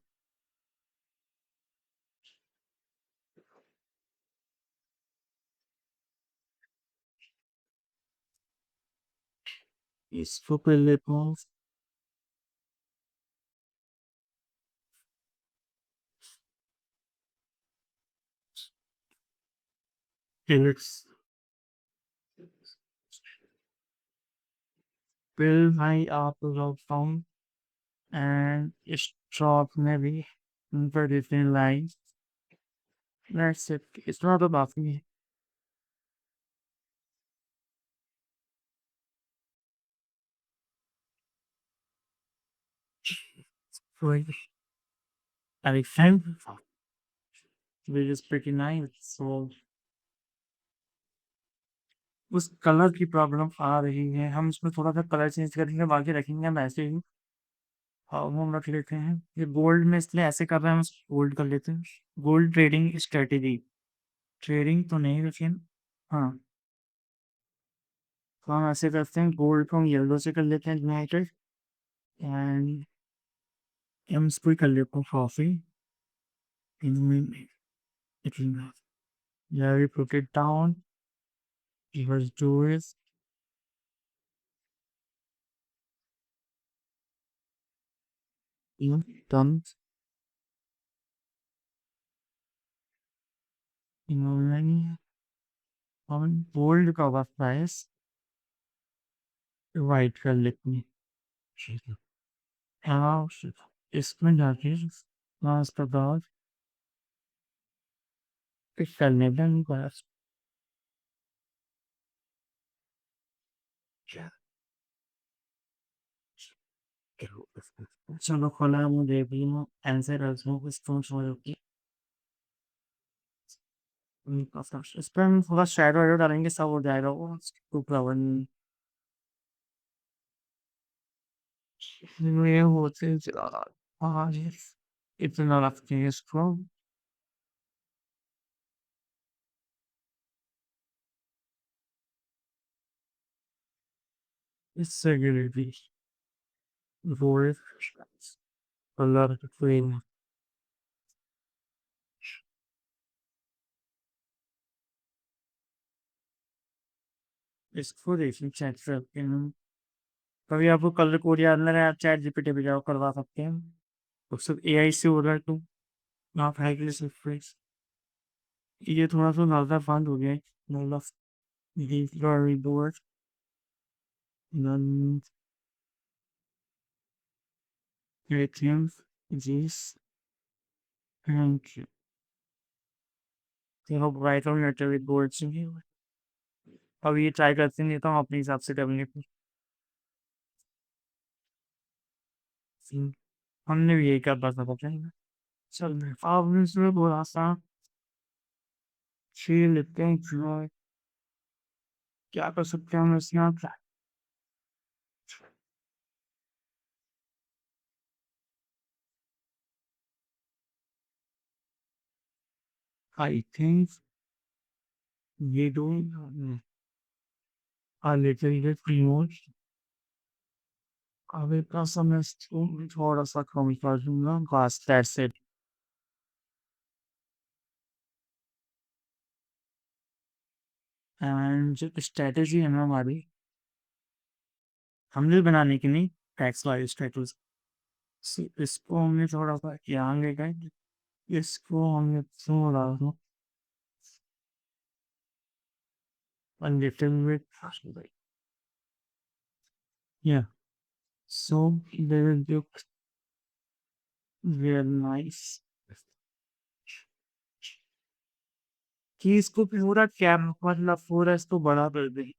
इसको पहले pause. Let's build my upload phone and stop maybe for different lines. That's it. It's not about me. Wait, I think which is pretty nice. So उस कलर की प्रॉब्लम आ रही है, हम इसमें थोड़ा सा कलर चेंज करेंगे, बाकी रखेंगे हम ऐसे ही। हाँ, हम रख लेते हैं ये गोल्ड में, इसलिए ऐसे कर रहे हैं, हम गोल्ड कर लेते हैं। गोल्ड ट्रेडिंग स्ट्रेटेजी, ट्रेडिंग तो नहीं लेकिन हाँ, तो हम ऐसे करते हैं, गोल्ड को हम येलो से कर लेते हैं यूनाइटेड, एंड हम इसको ही कर लेते हैं coffee. Yeah, we put it down. Let's do it. Done. हम गोल्ड का वर्क प्राइस वाइट कर लेते हैं। हाँ, इसमें जाके हाँ, उसके बाद फिर करने दें बस। चलो खोला, मुझे भी आंसर इसको छोड़ के इस पर हम थोड़ा शैडो वैडो डालेंगे, सब हो जाएगा वो। टू फ्लावर ये होते हाँ जी, इतना रखते हैं इसको। इससे गिरेगी वो कलर क्रीम। इसको देखिए चेक करते हैं, कभी आपको कलर कोड याद ना रहे, आप चैट जीपीटी पे जाओ, करवा सकते हैं। तो सब एआई से हो रहा है, तो आप है कि फ्रेश। ये थोड़ा सा ज़्यादा बंद हो गया है, मतलब board None creative this thank you. देखो ब्राइट और नेटर विद बोर्ड चाहिए। अब ये ट्राई करते नहीं तो हम अपने हिसाब से करने की। हमने भी यही करना था पता है। चल आपने इसमें थोड़ा सा छीन लेते हैं जो क्या कर सकते हैं हम इसमें आप I think ये दो a little bit more अब इतना समय इसको थोड़ा सा कम कर दूंगा बस that's it एंड जो स्ट्रेटेजी है ना हमारी हमने बनाने की नहीं टैक्स वाली स्ट्रेटेजी इसको हमने थोड़ा सा यहाँ लेकर इसको हमने थोड़ा सा a little bit yeah so they will look very nice कि इसको पूरा कैम मतलब पूरा इसको बड़ा कर दें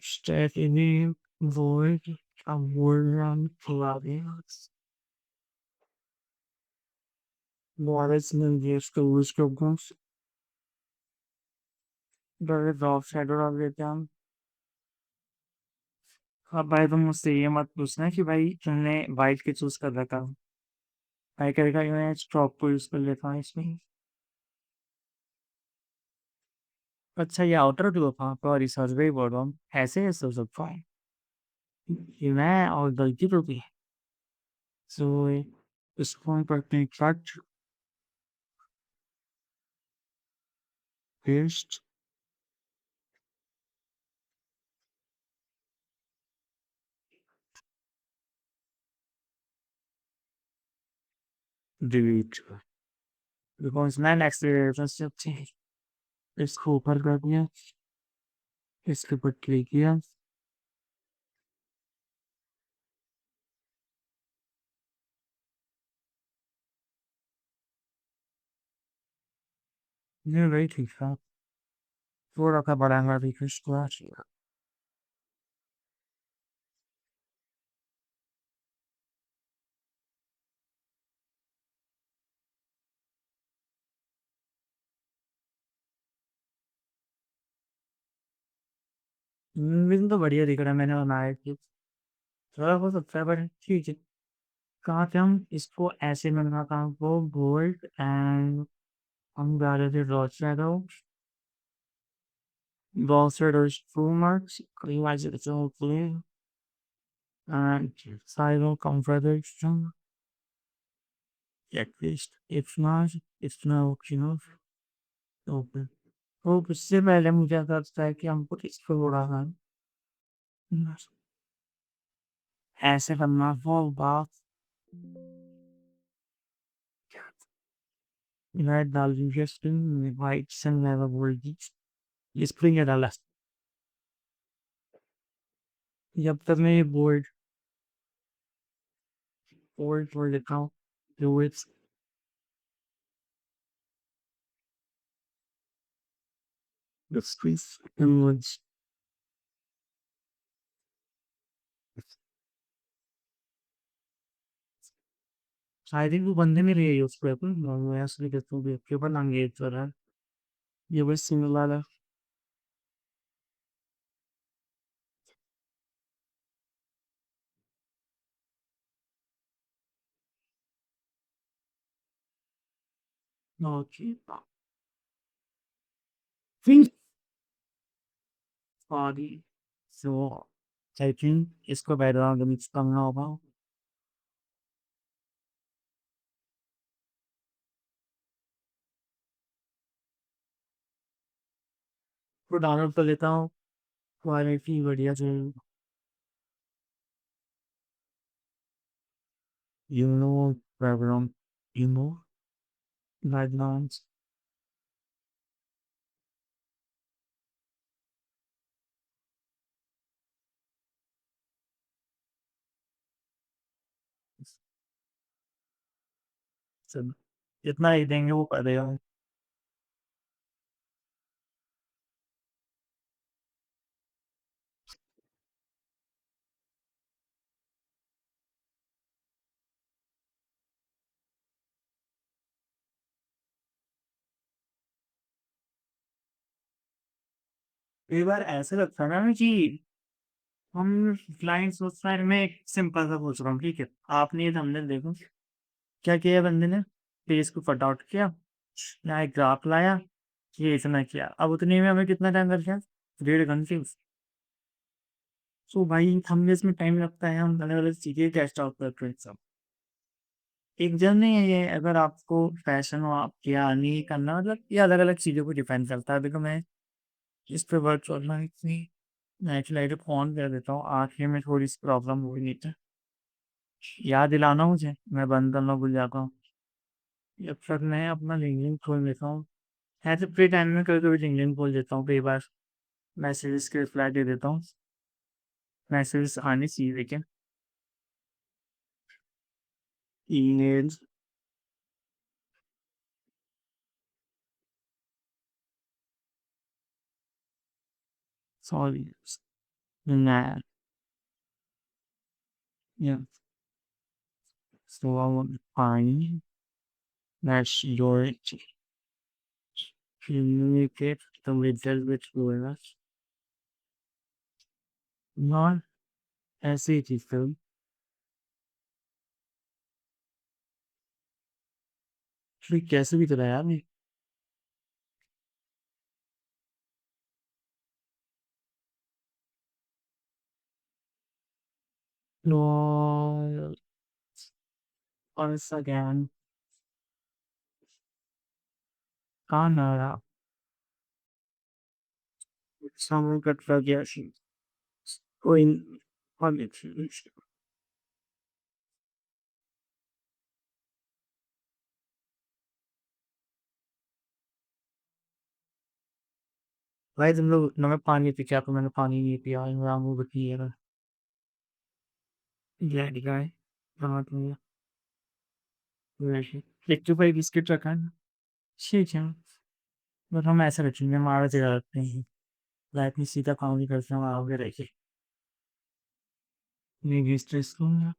strategy avoid a word on plugins Wallace Ninjas to lose programs the drop shadow of the town अब भाई तुम मुझसे ये मत पूछना कि भाई तुमने वाइट के चूज कर रखा भाई करेगा कि मैं स्टॉप को यूज कर लेता हूँ इसमें अच्छा ये आउटर टू था पर रिसर्च भी बोल रहा हूँ ऐसे ऐसे हो सकता है कि मैं और गलती तो की सो इसको करते हैं कट पेस्ट डिलीट बिकॉज मैं नेक्स्ट रिलेशनशिप थी इसको ऊपर कर दिया इसके ऊपर क्लिक किया ये वही ठीक था थोड़ा सा बढ़ाऊंगा रिक्वेस्ट को लेकिन तो बढ़िया दिख रहा है मैंने बनाया कि थोड़ा हो सकता है बट ठीक है कहाँ पे हम इसको ऐसे में बनाता हूँ वो बोल्ड एंड हम डाल देते raw shadow raw shadows full marks otherwise it's all blue and sidle confederation at least if not it's now enough open तो उससे पहले मुझे ऐसा लगता है कि हमको इसको थोड़ा सा ऐसे करना फॉल बात मैं डाल दीजिए स्क्रीन वाइट से नेवर बोल स्प्रिंग डाला जब तक मैं ये board board for the count do it the streets and woods I think वो बंदे में रही है उस पे अपन मैं असली कहता हूँ के ऊपर लैंग्वेज कर रहा है ये बस सिमिलर है ओके फिर बॉडी सो आई थिंक इसको बैकग्राउंड मिक्स करना होगा तो डाउनलोड कर लेता हूँ क्वालिटी बढ़िया से you know background you know guidelines सब जितना ही देंगे वो करेगा। कई बार ऐसे लगता है ना कि हम क्लाइंट सोचता है, मैं एक सिंपल सा पूछ रहा हूँ, ठीक है? आपने ये थंबनेल देखो, क्या किया बंदे ने? पेज को कट आउट किया, यहाँ एक ग्राफ लाया, ये इतना किया। अब उतने में हमें कितना टाइम लग गया? 1.5 घंटे। सो भाई थंबनेल्स में टाइम लगता है, हम अलग अलग चीजें टेस्ट आउट करते हैं सब। एक जन नहीं है ये, अगर आपको फैशन हो आप क्या नहीं करना, मतलब ये अलग अलग चीजों को डिपेंड करता है। अभी तो मैं इस पे वर्क कर रहा हूँ इतनी, नेचुरल लाइट ऑन कर देता हूँ, आँखें में थोड़ी सी प्रॉब्लम हो गई, नहीं तो याद दिलाना मुझे, मैं बंद करना भूल जाता हूँ। जब तक मैं अपना लिंक्डइन खोल लेता हूँ, ऐसे फ्री टाइम में कभी कभी लिंक्डइन खोल देता हूँ, कई बार मैसेजेस के रिप्लाई दे देता हूँ, मैसेजेस आने चाहिए लेकिन emails. Sorry, nah, yeah, so I want to find that's your communicate the little bit with us, not ऐसे ही थी फिल्म। फिर कैसे भी तो यार नहीं। No, once again, Canada, someone got radiation. Going on it. भाई तुम लोग ना, मैं पानी पी के आता हूँ, मैंने पानी नहीं पिया, रामू को पिएगा। Daddy guy, बना दूंगा वैसे। एक तो भाई बिस्किट रखा है ना, ठीक है, बट हम ऐसा रखेंगे, हमारा जगह रखते हैं, रात में सीधा काम नहीं करते हम, आओगे रखे नहीं स्ट्रेस करूंगा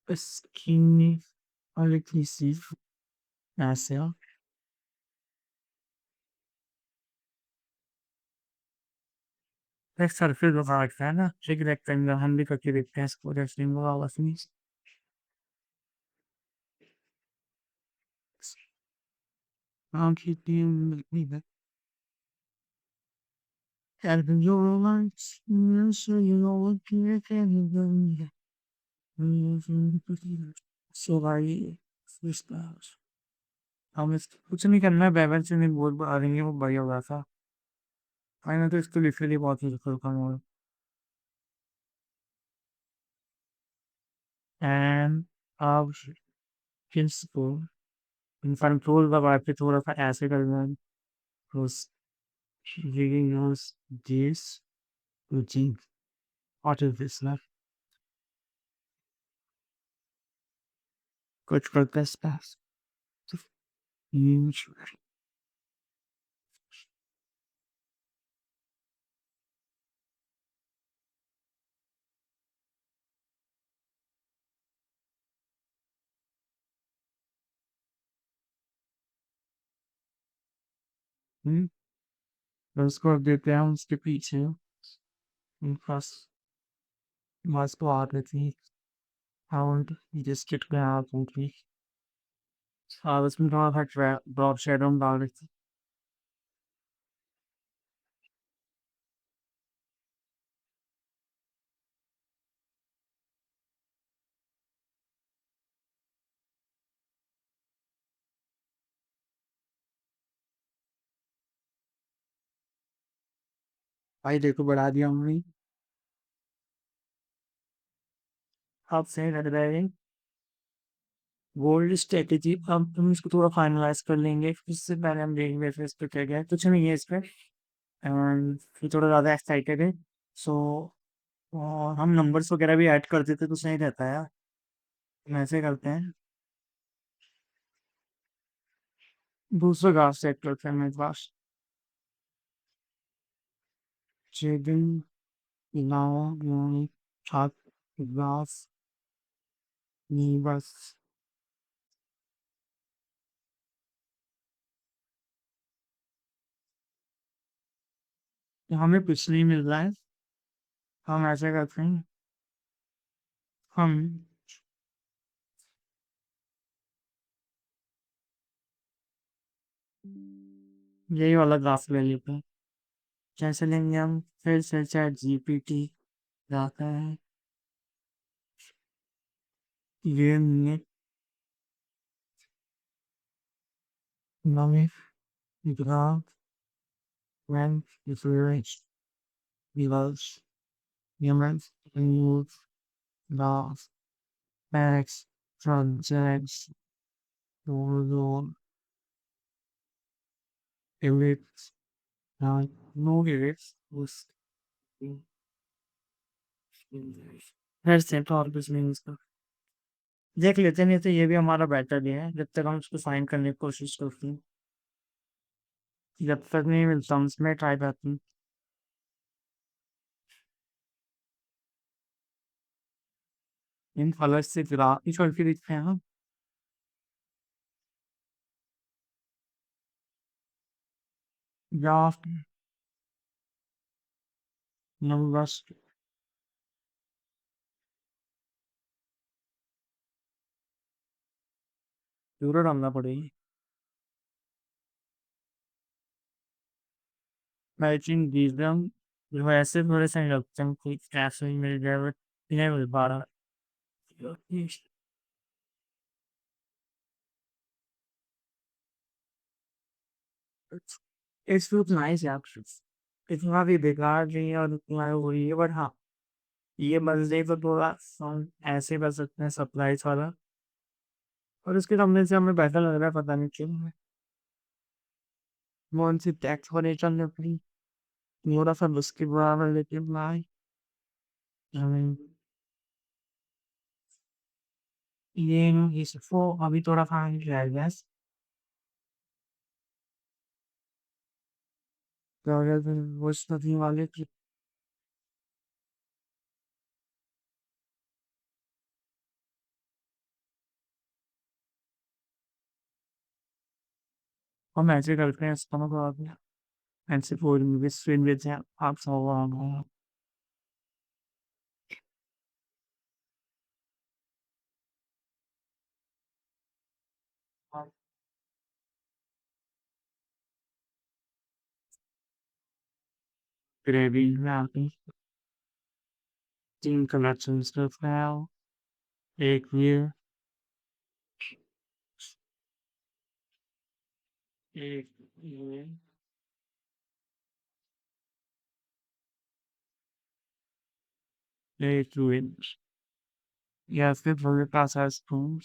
बस कि और एक चीज ऐसे हो। एक सरफेस बना रखता है ना, ठीक रेक्टेंगल, हम भी करके देखते हैं इसको, रेक्टेंगल वाला finish. I'll keep you with me. And your lights, so you know what you can do. So भाई freestyles, हम इस कुछ नहीं करना है, बैलेंस से नहीं बोल पा रही है, वो बढ़िया होगा था भाई। मैं तो इसको लिटरली बहुत यूज करता हूँ। एंड अब किसको कंट्रोल दबा के थोड़ा सा ऐसे करना है, उस giving us this routine out of this life, कुछ करते space huge। उसको अब देते हैं उसके पीछे, बस बस को आते थी साउंड जिसके में आप उनकी उसमें थोड़ा सा ड्रॉप शेडो में डाल देती। भाई देखो बढ़ा दिया हमने, अब सही लग रहा है। गोल्ड स्ट्रैटेजी अब हम इसको थोड़ा फाइनलाइज कर लेंगे, उससे पहले हम देखेंगे फिर इस पे क्या क्या है, कुछ नहीं है इस पे। एंड फिर थोड़ा ज़्यादा एक्साइटेड है। सो हम नंबर्स वगैरह भी ऐड कर देते तो सही रहता है यार। हम ऐसे करते हैं, दूसरा ग्राफ सेट करते हैं मेरे पास। जेबिन इलावा यूनिक छात ग्राफ बस हमें कुछ नहीं मिल रहा है। हम ऐसे करते हैं, हम यही वाला ग्राफ ले लेते हैं। जैसे लेंगे हम, फिर से चैट जीपीटी जाता है, ये मिनट नवे graph when difference belows humans use graph max transacts to ellipse not no ellipse was फिर से तो और कुछ नहीं इसका। देख लेते हैं, नहीं तो ये भी हमारा बेटर ही है, जब तक हम उसको फाइंड करने की कोशिश करते हैं। जब तक नहीं मिलता हम इसमें ट्राई करते हैं। इन कलर से ग्राफ ही छोड़ के दिखते हैं हम। ग्राफ नंबर्स जरूर डालना पड़ेगी। मैचिंग रीजन वैसे थोड़े से लगते हैं कोई कैश में मिल जाए, बट नहीं मिल पा रहा। इट्स लुक नाइस यार, इतना भी बेकार नहीं है और उतना वो ही है, बट हाँ ये मजे तो थोड़ा हम ऐसे कर सकते हैं सरप्राइज वाला। और उसके सामने से हमें बेहतर लग रहा है, पता नहीं क्यों। कौन सी टैक्स वरीटन ने अपनी थोड़ा सा उसके बराबर लेके बनाई। हमें ये इसको अभी थोड़ा खाने जाएगा। तो अगर वो स्टडी वाले की हम ऐसे करते हैं इसका मतलब ऐसे पूरी मूवी स्क्रीन में से आप सब ग्रेवी में आती 3 कलेक्शंस का फाइल, एक ये, एक ये, एक विंच या फिर मेरे पास है स्पून,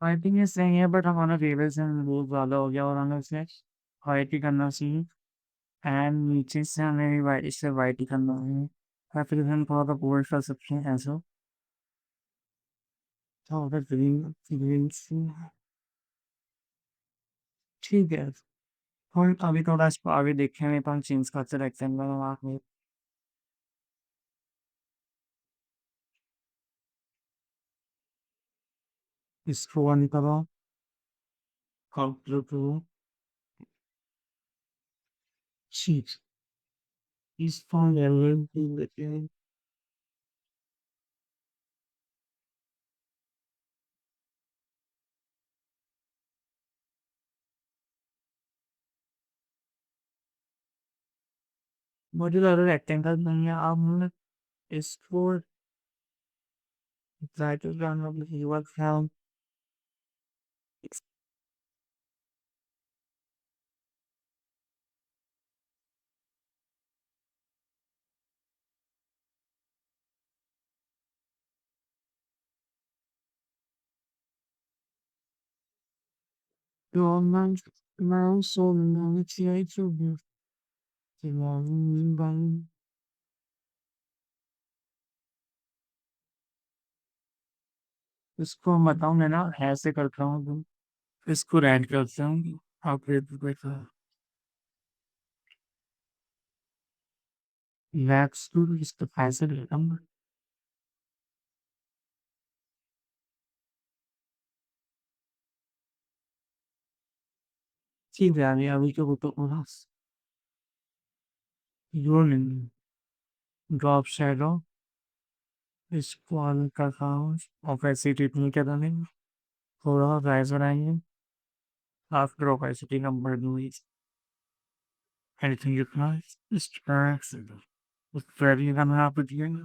आई थिंक ये सही है, बट हमारा फेवरेट से बहुत ज़्यादा हो गया और हमें उसे वाइट ही करना चाहिए। एंड नीचे से हमें भी वाइट, इससे वाइट ही करना है, या फिर हम थोड़ा सा बोल्ड कर सकते हैं ऐसा। थोड़ा ग्रीन, ग्रीन से ठीक है। और अभी थोड़ा इसको आगे देखेंगे तो हम चेंज करते रखते हैं वहाँ में। इसको ऑन करो, कंप्लीट करो, चीज इस फॉर्म लेवल मुझे लग रहा है रेक्टेंगल नहीं है, आप मतलब इसको try to work from your mind, my soul, and it's the इसको मैं बताऊँ मैं ना ऐसे करता हूँ तो इसको रेड करता हूँ। आप मैक्स टू इसको ऐसे लेता हूँ। ठीक है यानी अभी तो यूनियन ड्रॉप शैडो इसको ऑन करता हूँ। ऑपेसिटी इतनी क्या नहीं, थोड़ा राइज बनाएंगे। After opacity number noise, anything you can distracts with very unhappy.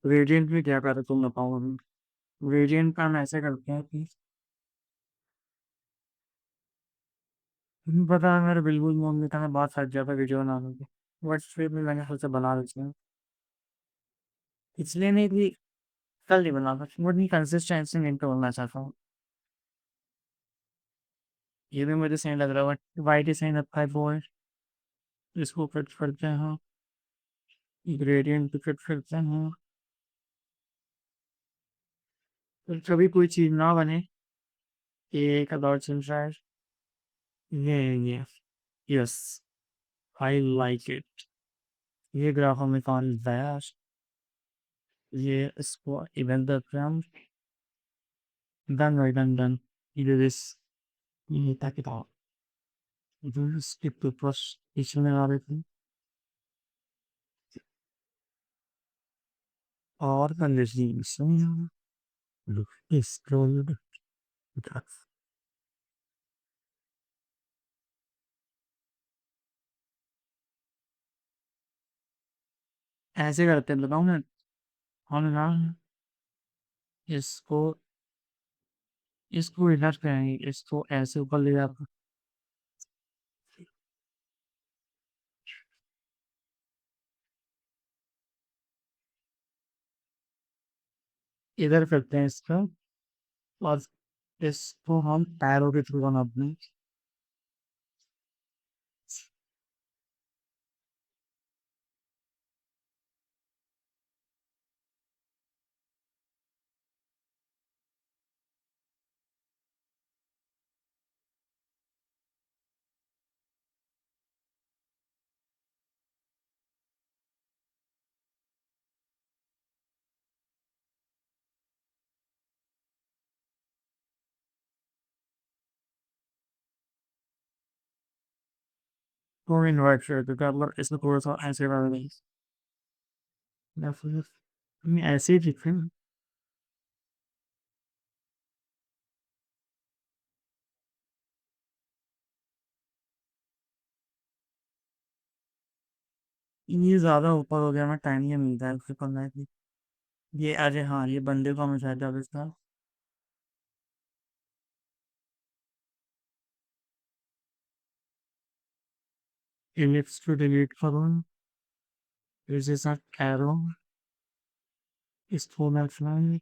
Radiant में क्या करते तुम बताओ अभी। रेडियंट का हम ऐसे करते हैं कि तुम्हें पता है मेरे बिल्कुल मन में था मैं बहुत हट जाता वीडियो बनाने की, बट फिर भी मैंने सोचा बना लेते हैं। इसलिए नहीं कि कल नहीं बना सकती, बट नहीं कंसिस्टेंसी नहीं करना चाहता हूँ। ये भी मुझे सही लग रहा है, बट वाइट ही सही लगता है बोल। इसको फिट करते हैं, ग्रेडियंट पे फिट करते हैं। फिर कभी कोई चीज ना बने, ये एक दौर चल रहा है। ये यस, आई लाइक इट। ये ग्राफ हमें कौन बताया। ये इसको इवेंट देते हैं हम। Done right done. ये दिस ये ताकि तो skip the first इसमें आ रहे थे और कंडीशन look scrolled ऐसे करते हैं बताऊँ ना। हम ना इसको इसको इधर करेंगे, इसको ऐसे ऊपर ले जाकर इधर करते हैं इसका, और इसको हम पैरों के थ्रू बनाते हैं। तो इन्वाइट करते थे मतलब इसमें थोड़ा सा ऐसे कर देंगे या फिर हमें ऐसे ही दिखे। ये ज्यादा ऊपर हो गया, मैं टाइम नहीं मिलता है उससे करना है। ये अरे हाँ, ये बंदे को हमें शायद अब इसका इलिप्स को डिलीट करो, फिर से साथ एरो इस फॉर्मेट में।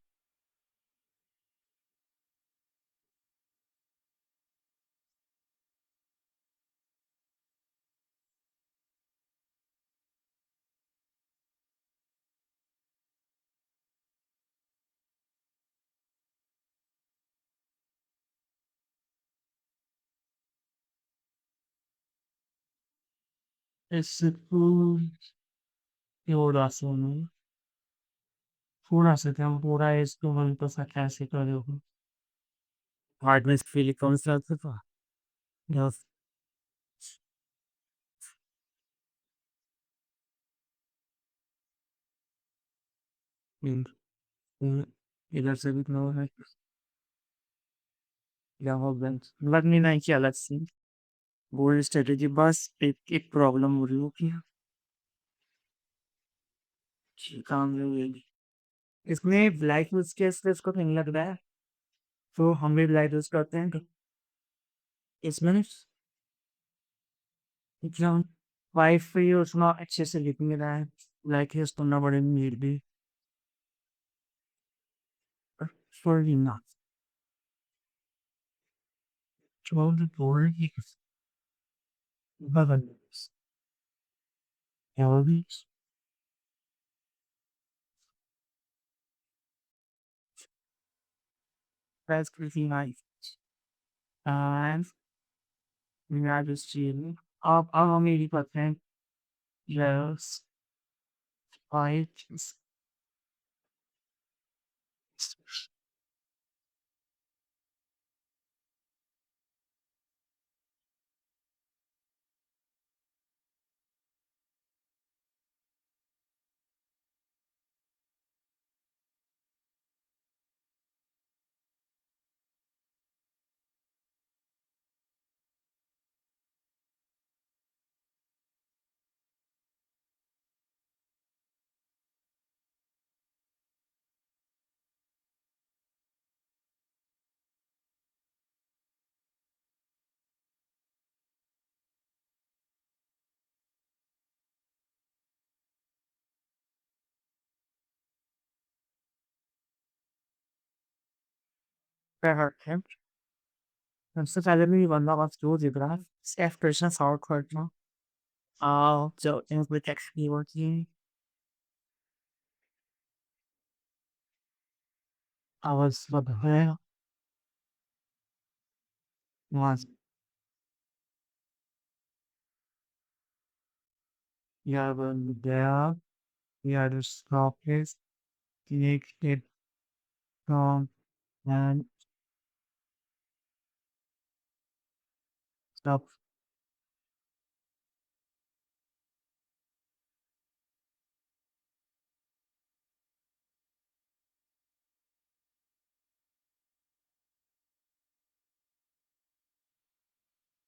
इसको थोड़ा सुनो, थोड़ा सा पूरा इसको मन तो सा कैसे करोगे? हार्ट में फील कौन सा था? यस। इधर से भी नो है, या हो गया लग नहीं नहीं किया अलग से गोल्ड स्ट्रेटेजी बस एक प्रॉब्लम हो रही हो कि काम में हुई इसमें ब्लैक यूज के इसको नहीं लग रहा है तो हम भी ब्लैक यूज करते हैं इसमें एग्जाम वाइफ पे उसमें अच्छे से लिख नहीं रहा है ब्लैक यूज करना बड़े नीड भी सॉरी ना चलो थोड़ी ही बदल Elvis that's pretty nice and United States अब हम यही करते हैं yes I better him सबसे पहले भी बंदा बस जो दिख रहा है F person sour cordial so English text keywords I was what the hell was you have a there you have the stop is connected from and stop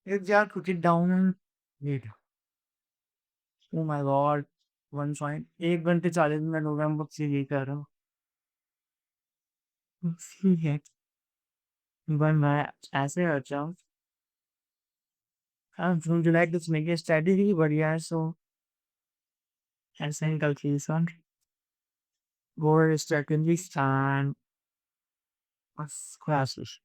if you are put it down and wait oh my god 1.1 घंटे 40 minute हो गए हम बस यही कर रहा हूँ ठीक है but मैं ऐसे अच्छा हूँ would you like to make a strategy बढ़िया है so ऐसे ही calculation goal strategy and classes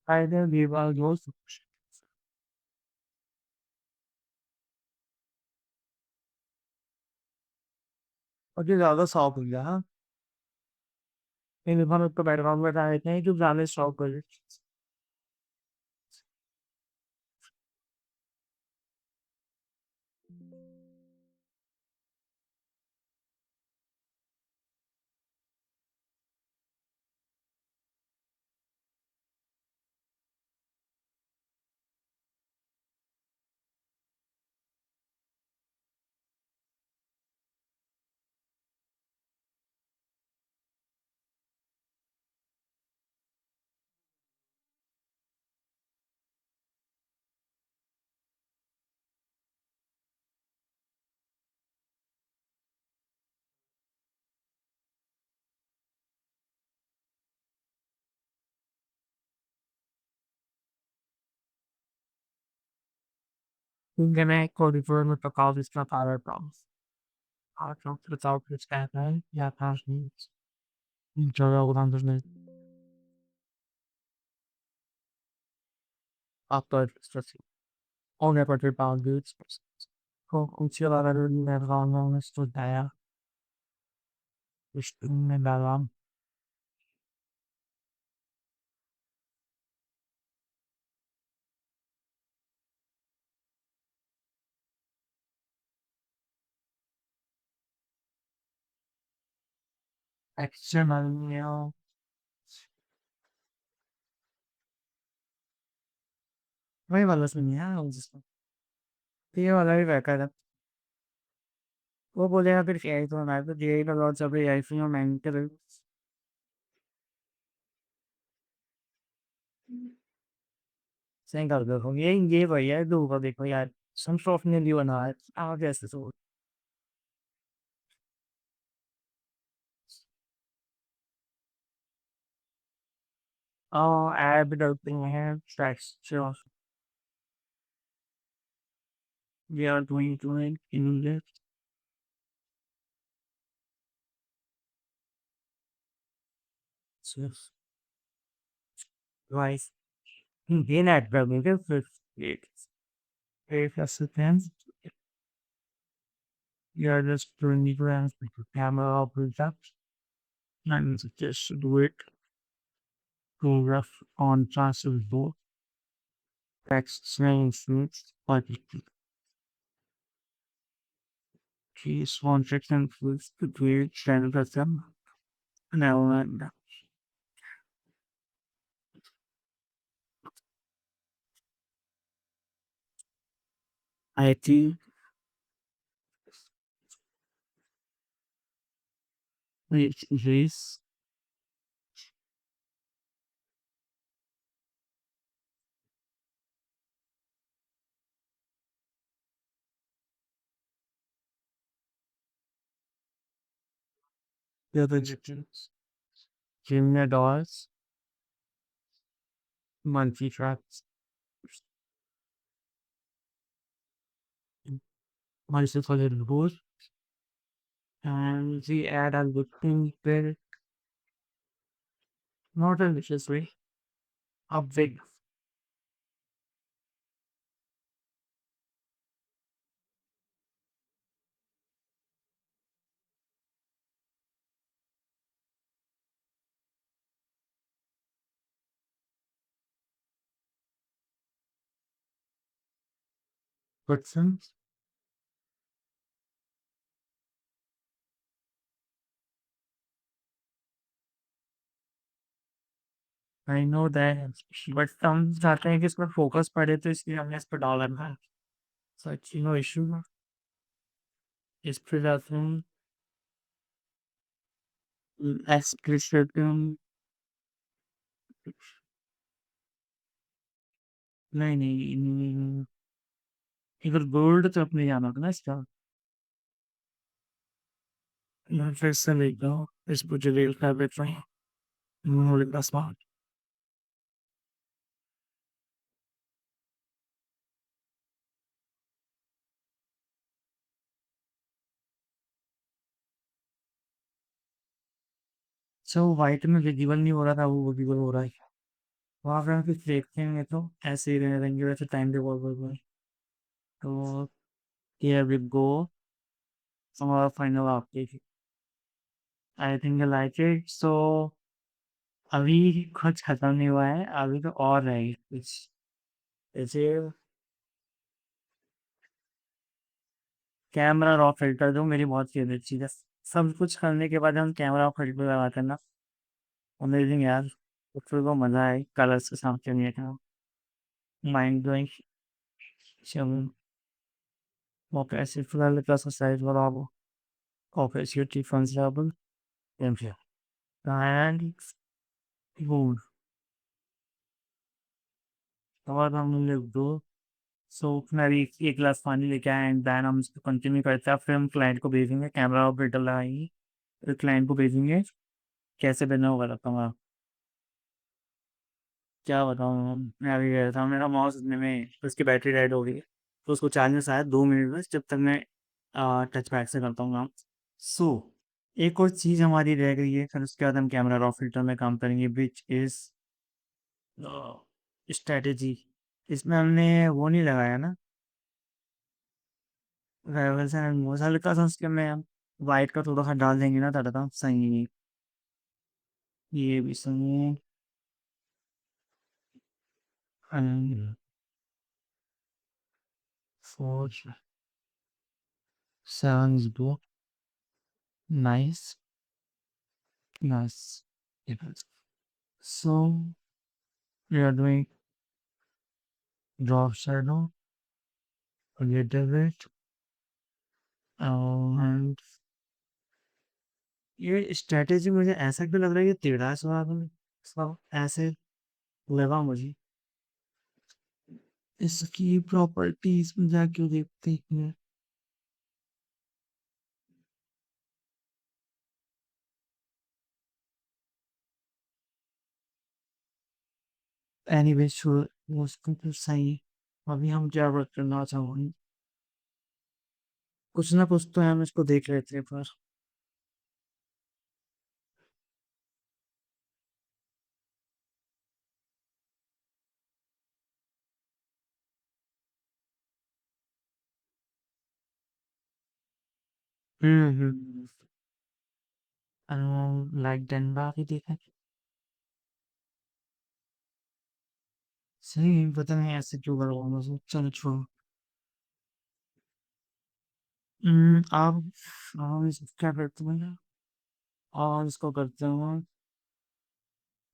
either give all those और ये ज़्यादा शौक हो गया हाँ इन हम तो बैकग्राउंड में बता देते हैं कि ज़्यादा शौक कर Internet codifier with the cause is not other problems. Our computer outputs can yeah pass needs. Enjoy all the after stressing. On reported boundaries. Kung sila rin meron ng studaya, gusto nila lang external niyo. वही वाला सुनिए हाँ जिसको तो ये वाला भी Baker है वो बोलेगा फिर एआई तो हमारे तो जेआई का लॉट सब एआई फिर मैं कर सही कर दो ये भैया दो का देखो यार सनसॉफ्ट ने लियो ना आप जैसे सो ऐप डलते हैं texture we are doing in this just guys in at the middle if that's the thing you are just doing the grams with the camera opens up and just do it to rough on transit board text suits but case one section foods to do it channel them now and I think it is the other Egyptians Jimmy dolls monkey traps merciful little board and we add a looking bit not a vicious way a big person. I know that but हम चाहते हैं कि इसमें focus पड़े तो इसलिए हमने इस पर डाला है सच नो इशू इस पे जाते हैं एक्सप्रेशन नहीं इधर गोल्ड तो अपने जाना होगा ना इसका मैं फिर से लेता हूँ इस मुझे रेल का बेच रही हूँ स्मार्ट सो वाइट में विजिबल नहीं हो रहा था वो विजिबल हो रहा है वहाँ पे हम कुछ देखते हैं तो ऐसे ही रहेंगे वैसे टाइम पे बॉल तो here we go from our final application I think I like it so अभी कुछ खत्म नहीं हुआ है अभी तो और है कुछ जैसे कैमरा रॉ फिल्टर जो मेरी बहुत फेवरेट चीज़ है सब कुछ करने के बाद हम कैमरा रॉ फिल्टर लगाते हैं ना अमेजिंग यार उसमें को मज़ा है कलर्स के साथ चलने का माइंड ब्लोइंग चलो कैसे फिलहाल का साइज बढ़ाओ opacity considerable temperature and good और हम लोग दो सो उसमें अभी एक गिलास पानी लेके आए एंड देन हम इसको कंटिन्यू करते हैं फिर हम क्लाइंट को भेजेंगे कैमरा ऑपरेटर लगाएंगे फिर क्लाइंट को भेजेंगे कैसे बनना होगा बताता हूँ क्या बताऊँ मैं अभी गया था मेरा माउस इतने में उसकी बैटरी डेड हो गई तो उसको चार्ज में शायद 2 मिनट बस जब तक मैं टच पैड से करता हूँ काम सो एक और चीज़ हमारी रह गई है फिर उसके बाद हम कैमरा रॉ फिल्टर में काम करेंगे विच इज़ स्ट्रेटेजी इसमें हमने वो नहीं लगाया ना, रेवल्स एंड मोस, हल्का सा उसके में वाइट का थोड़ा सा डाल देंगे ना तड़का, सही है। ये भी सही है। फोर सेवन दो, nice nice. So we are doing drop shadow a little bit, and ये स्ट्रेटेजी मुझे ऐसा क्यों लग रहा है, ये टेढ़ा है स्वाद में, सब ऐसे लगा मुझे। इसकी प्रॉपर्टीज में जाके देखते हैं। एनीवे वो उसको तो सही है। अभी हम क्या वर्क करना चाहेंगे, कुछ ना कुछ तो हम इसको देख लेते हैं पर। लाइक डेनमार्क ही देखा है। सही है, पता नहीं ऐसे क्यों कर रहा हूँ, चलो छोड़ो। आप क्या करते हैं, और इसको करते हैं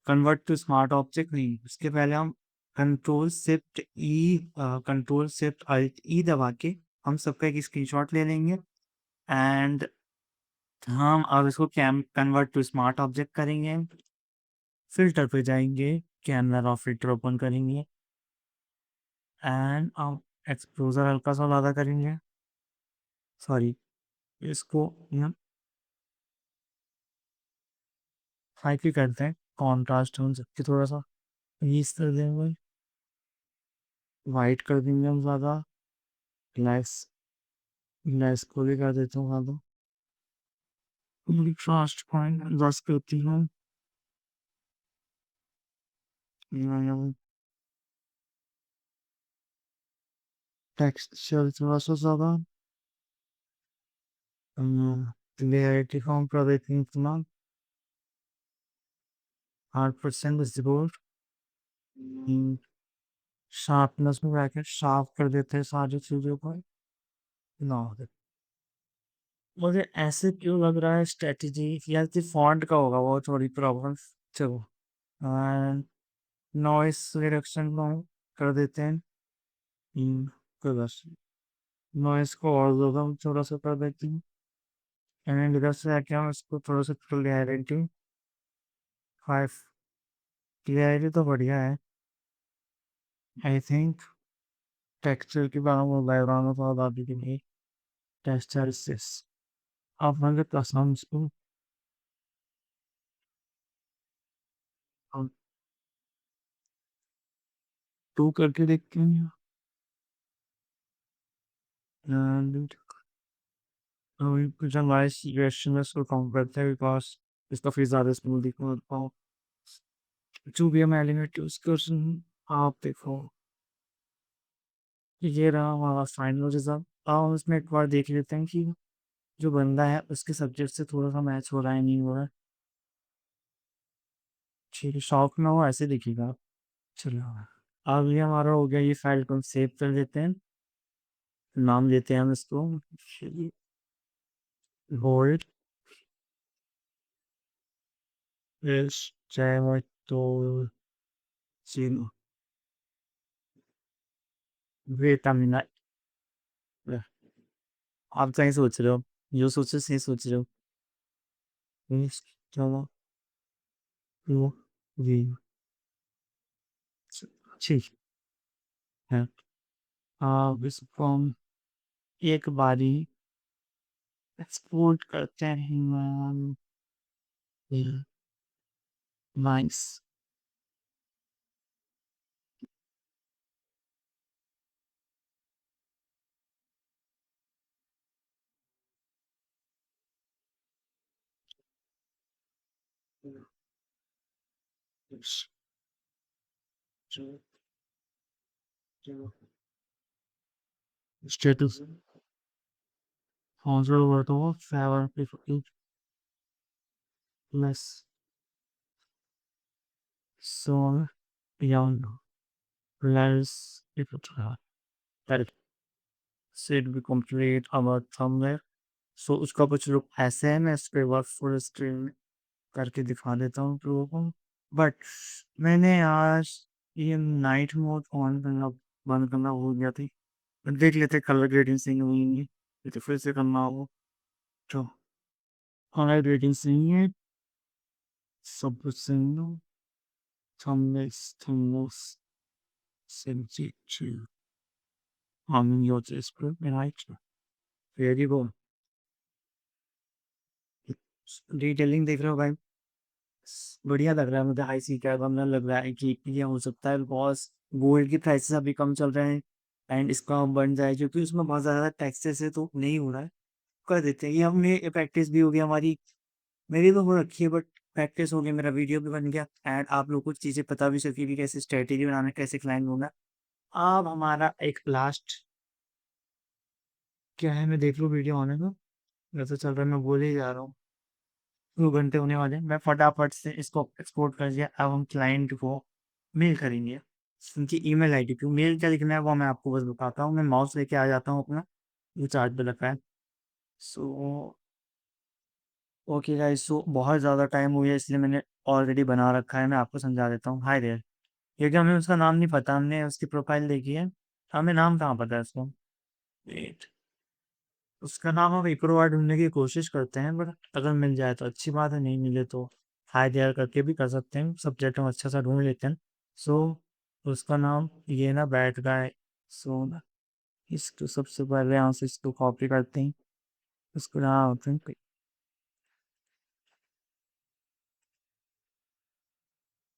कन्वर्ट टू स्मार्ट ऑब्जेक्ट। नहीं, उसके पहले हम कंट्रोल शिफ्ट अल्ट ई दबा के हम सबका एक स्क्रीनशॉट ले लेंगे, एंड हम अब इसको कन्वर्ट टू स्मार्ट ऑब्जेक्ट करेंगे। फिल्टर पे जाएंगे, कैमरा फिल्टर ओपन करेंगे, एंड अब एक्सपोजर हल्का सा ज़्यादा करेंगे, सॉरी इसको हम हाई पे करते हैं, कॉन्ट्रास्ट हो सकती थोड़ा सा इस कर देंगे, वाइट कर देंगे हम ज़्यादा, ग्लास ग्लास को भी कर देता हूँ ज़्यादा, फास्ट पॉइंट 10 पे होती है। टेक्सचर थोड़ा सा ज़्यादा, क्लियरिटी कम कर देते हैं इतना, 8% विजिबल, शार्पनेस में ब्रैकेट शार्प कर देते हैं सारी चीज़ों को ना। मुझे ऐसे क्यों लग रहा है स्ट्रेटेजी या फिर फॉन्ट का होगा वो थोड़ी प्रॉब्लम। चलो, नॉइस रिडक्शन को हम कर देते हैं, कोई बस नॉइस को और ज़्यादा हम थोड़ा सा कर देते हैं, एंड इधर से आके हम इसको थोड़ा सा क्लियरिटी 5, क्लियरिटी तो बढ़िया है। आई थिंक टेक्सचर की बात में बैकग्राउंड में बहुत आती थी, टेक्सचर सिस आप हमें पसंद इसको हम 2 करके देखते हैं, एंड अभी कुछ हमारे सिचुएशन में इसको कम करते हैं, बिकॉज इसका फिर ज़्यादा स्मूथ दिखना पाओ, जो भी हम एलिमेंट यूज़ कर रहे हैं। आप देखो, ये रहा हमारा फाइनल रिजल्ट। अब हम इसमें एक बार देख लेते हैं कि जो बंदा है उसके सब्जेक्ट से थोड़ा सा मैच हो रहा है नहीं हो रहा है। ठीक है, शौक ना हो ऐसे दिखेगा। चलो, अब ये हमारा हो गया, ये फाइल को हम सेव कर देते हैं, नाम देते हैं हम इसको होल्ड इस चाहे तो चिन्ह विटामिन। आप सही सोच रहे हो, जो सोच रहे हो सही सोच रहे हो। चलो, वो भी ठीक है। आप इसको हम एक बारी एक्सपोर्ट करते हैं, nice. Status. Sponsor over the favor less. So beyond less if it that should be complete our thumbnail. सो उसका कुछ लुक ऐसे है, मैं इसके बाद फुल स्क्रीन में करके दिखा देता हूँ आप लोगों को। बट मैंने आज ये नाइट मोड ऑन करना बंद करना भूल गया थी। देख लेते कलर ग्रेडिंग सही होंगी, तो फिर से करना हो तो कलर ग्रेडिंग सही है, सब कुछ सही हो। thumbnails sensitive to your display right. Very good. Detailing देख रहे हो भाई, बढ़िया लग रहा है मुझे। हाई सी का कमरा लग रहा है कि ये हो सकता है बिकॉज गोल्ड की प्राइसेस अभी कम चल रहे हैं एंड इसका बन जाए, क्योंकि उसमें बहुत ज़्यादा टैक्सेस है तो नहीं हो रहा है। कर देते हैं ये, हमने प्रैक्टिस भी हो गई हमारी, मेरी तो हो रखी है बट प्रैक्टिस हो गई, मेरा वीडियो भी बन गया एंड आप लोग को चीज़ें पता भी सकी कि कैसे स्ट्रेटेजी बनाना है, कैसे क्लाइंट होना है। अब हमारा एक लास्ट क्या है, मैं देख लूँ वीडियो होने को, वैसे चल रहा है, मैं बोले ही जा रहा हूँ। 2 घंटे होने वाले हैं, मैं फटाफट से इसको एक्सपोर्ट कर दिया। अब हम क्लाइंट को मेल करेंगे, उनकी ईमेल आईडी पे मेल क्या लिखना है वो मैं आपको बस बताता हूँ। मैं माउस लेके आ जाता हूँ अपना, जो चार्ज पे रखा है। सो ओके गाइस, सो बहुत ज़्यादा टाइम हो गया इसलिए मैंने ऑलरेडी बना रखा है, मैं आपको समझा देता हूँ। हाय देयर, क्योंकि हमें उसका नाम नहीं पता, हमने उसकी प्रोफाइल देखी है, हमें नाम कहाँ पता है उसको। वेट, उसका नाम हम एक बार ढूंढने की कोशिश करते हैं, बट अगर मिल जाए तो अच्छी बात है, नहीं मिले तो हाय देयर करके भी कर सकते हैं, सब्जेक्ट हम अच्छा सा ढूंढ लेते हैं। सो उसका नाम ये ना बैठ गया है। सो इसको सबसे पहले यहाँ से इसको कॉपी करते हैं, उसको यहाँ होते हैं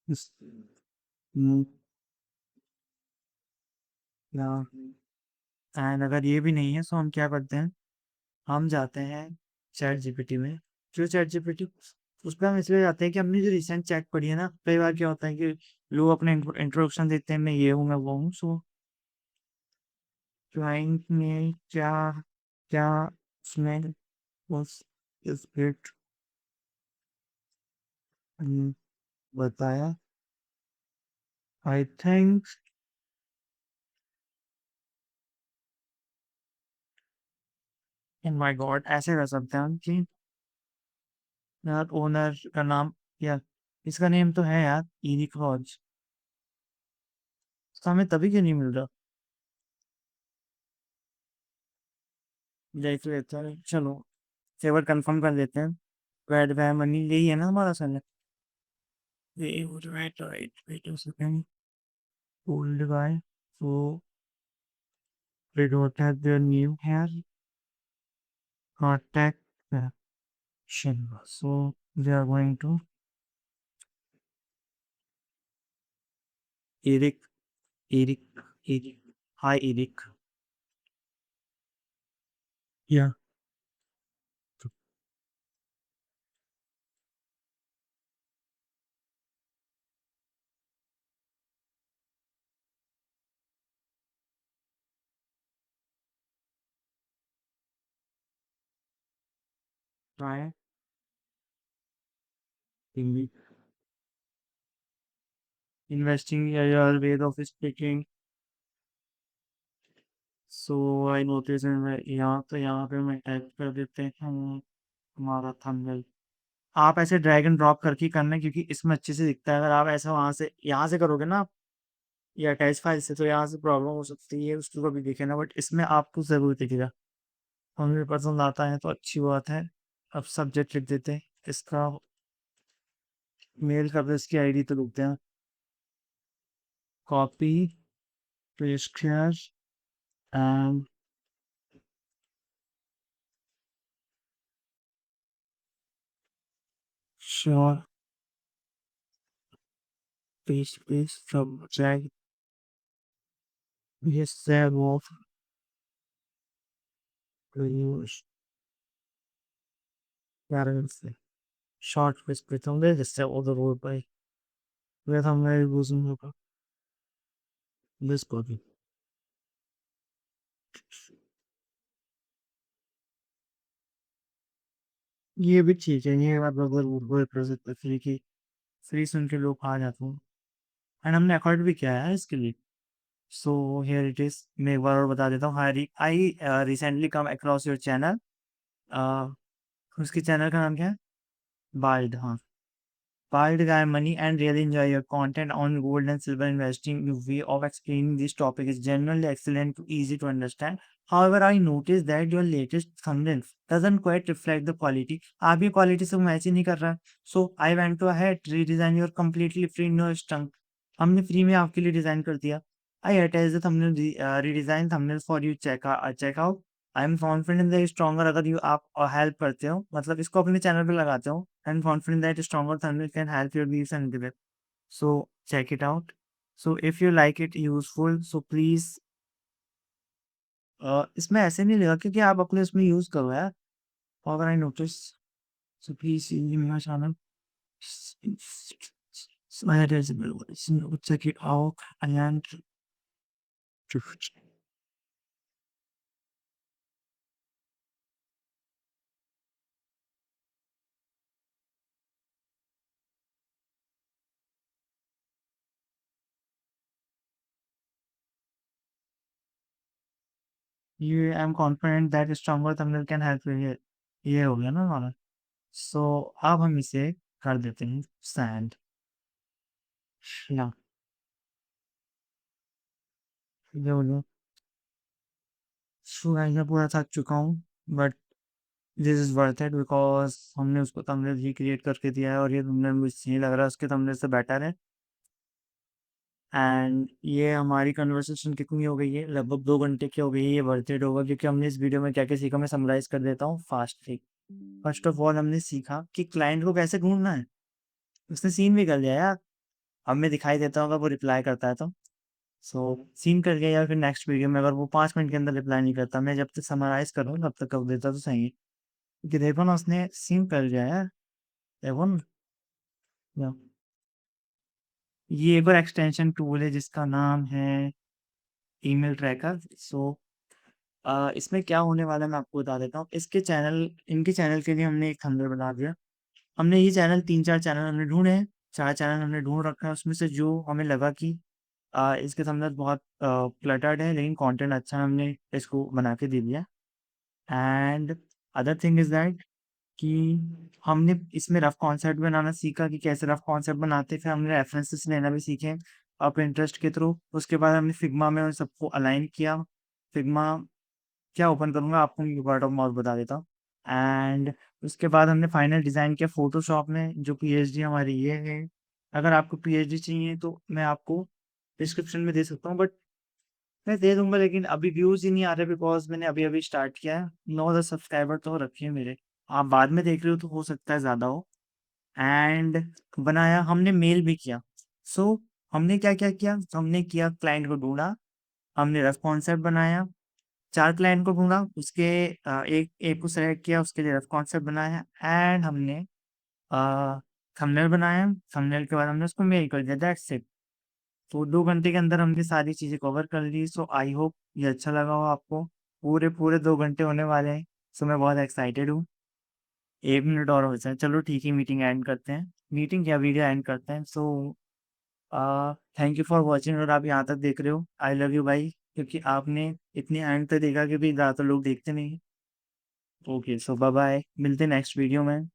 इस यहाँ। एंड अगर ये भी नहीं है तो हम क्या करते हैं, हम जाते हैं चैट जीपीटी में। जो चैट जीपीटी, उस पर हम इसलिए जाते हैं कि हमने जो रिसेंट चैट पढ़ी है ना, कई बार क्या होता है कि लोग अपने इंट्रोडक्शन देते हैं, मैं ये हूँ मैं वो हूँ। सो क्लाइंट ने क्या क्या उसमें बस इस बिट बताया, I think in my God, ऐसे कर सकते हैं हम कि यार ओनर का नाम, यार इसका नेम तो है यार इरिक रॉज, तो हमें तभी क्यों नहीं मिल रहा। देख लेते हैं, चलो सेवर कंफर्म कर लेते हैं। रेड वै मनी यही है ना हमारा सर, ये right right wait a second, old guy. So we don't have their new hair contact action, so we are going to Eric, Eric, Eric. Hi Eric. Yeah. Try investing your way of speaking. So I notice मैं यहाँ तो यहाँ पे मैं type कर देते हैं हमारा थंबनेल। आप ऐसे ड्रैग एंड ड्रॉप करके ही करना है, क्योंकि इसमें अच्छे से दिखता है। अगर आप ऐसा वहां से यहाँ से करोगे ना या अटैच फाइल से, तो यहाँ से प्रॉब्लम हो सकती है, उसको भी दिखे ना, बट इसमें आपको जरूर दिखेगा। 100% आता है तो अच्छी बात है। अब सब्जेक्ट लिख देते हैं इसका, मेल कर दो, इसकी आईडी तो लिखते हैं, copy paste and sure paste paste subject, ये save of use currency, short paste पे तुम दे जिससे उधर रोड पे फिर हम मेरे यूज होगा this copy ये भी ठीक है, ये मतलब अगर गूगल कर सकते फ्री की, फ्री सुन के लोग आ जाते हैं, एंड हमने एफर्ट भी किया है इसके लिए। सो हियर इट इज़, मैं एक बार और बता देता हूँ। I recently come across your channel, उसके चैनल का नाम क्या है? बाल्ड, हाँ। Wild Guy Money and really enjoy your content on gold and silver investing. Your way of explaining this topic is generally excellent, easy to understand. However, I noticed that your latest thumbnail doesn't quite reflect the quality. आप ये quality से match ही नहीं कर रहा है. So I went to ahead, redesign your completely free no stunk. हमने free में आपके लिए डिजाइन कर दिया. I attached the thumbnail redesign thumbnail for you check out. I am confident that stronger, अगर यू आप हेल्प करते हो, मतलब इसको अपने चैनल पे लगाते हो, I am confident that stronger thumbnail can help your views and debate, so check it out. So if you like it useful so please, इसमें ऐसे नहीं लगा क्योंकि आप अपने उसमें यूज करो यार, अगर आई नोटिस, सो प्लीज मेरा channel check it out and ये आई am confident that stronger thumbnail can help you. ये हो गया ना हमारा। सो अब हम इसे कर देते हैं सैंड या ये हो गया। सो गाइस मैं पूरा थक चुका हूँ, but this is worth it because हमने उसको थंबनेल रिक्रिएट करके दिया है और ये थंबनेल मुझे नहीं लग रहा है उसके थंबनेल से बेटर है। एंड ये हमारी कन्वर्सेशन कितनी हो गई है, लगभग 2 घंटे की हो गई है। ये वर्थ इट होगा क्योंकि हमने इस वीडियो में क्या क्या सीखा, मैं समराइज कर देता हूँ फास्टली। फर्स्ट ऑफ ऑल हमने सीखा कि क्लाइंट को कैसे ढूंढना है, उसने सीन भी कर लिया यार। अब मैं दिखाई देता हूँ अगर वो रिप्लाई करता है तो, सो सीन कर गया यार। फिर नेक्स्ट वीडियो में अगर वो 5 मिनट के अंदर रिप्लाई नहीं करता, मैं जब तक समराइज करूँ तब तक कर देता तो सही है, क्योंकि देखो ना उसने सीन कर लिया यार, देखो ना। या, ये एक और एक्सटेंशन टूल है जिसका नाम है ईमेल ट्रैकर। सो इसमें क्या होने वाला है मैं आपको बता देता हूँ। इसके चैनल, इनके चैनल के लिए हमने एक थंबनेल बना दिया। हमने ये चैनल 3-4 चैनल हमने ढूंढे हैं, 4 चैनल हमने ढूंढ रखा है, उसमें से जो हमें लगा कि इसके थंबनेल बहुत क्लटर्ड है लेकिन कंटेंट अच्छा है, हमने इसको बना के दे दिया। And other thing is that कि हमने इसमें रफ कॉन्सेप्ट बनाना सीखा कि कैसे रफ कॉन्सेप्ट बनाते हैं। फिर हमने रेफरेंसेस लेना भी सीखे अपने इंटरेस्ट के थ्रू। उसके बाद हमने फिग्मा में उन सबको अलाइन किया। फिग्मा क्या ओपन करूँगा आपको वर्ड ऑफ माउथ बता देता हूँ। एंड उसके बाद हमने फाइनल डिज़ाइन किया फोटोशॉप में, जो पीएचडी हमारी ये है। अगर आपको पीएचडी चाहिए तो मैं आपको डिस्क्रिप्शन में दे सकता हूँ, बट मैं दे दूंगा, लेकिन अभी व्यूज़ ही नहीं आ रहे बिकॉज मैंने अभी अभी स्टार्ट किया है। 9-10 सब्सक्राइबर तो रखे हैं मेरे, आप बाद में देख रहे हो तो हो सकता है ज़्यादा हो। एंड बनाया हमने, मेल भी किया। सो हमने क्या क्या किया, हमने किया क्लाइंट को ढूंढा, हमने रफ कॉन्सेप्ट बनाया, 4 क्लाइंट को ढूँढा, उसके एक एक को सेलेक्ट किया, उसके लिए रफ कॉन्सेप्ट बनाया एंड हमने थंबनेल बनाया। थंबनेल के बाद हमने उसको मेल कर दिया, दैट्स इट। तो 2 घंटे के अंदर हमने सारी चीज़ें कवर कर ली। सो आई होप ये अच्छा लगा हो आपको। पूरे पूरे 2 घंटे होने वाले हैं, सो मैं बहुत एक्साइटेड हूँ। 1 मिनट और हो जाए, चलो ठीक है, मीटिंग एंड करते हैं। मीटिंग क्या, वीडियो एंड करते हैं। So thank you for watching. और आप यहाँ तक देख रहे हो, आई लव यू भाई, क्योंकि आपने इतने एंड तक देखा, क्योंकि ज़्यादातर लोग देखते नहीं। ओके, सो बाय बाय, मिलते हैं नेक्स्ट वीडियो में।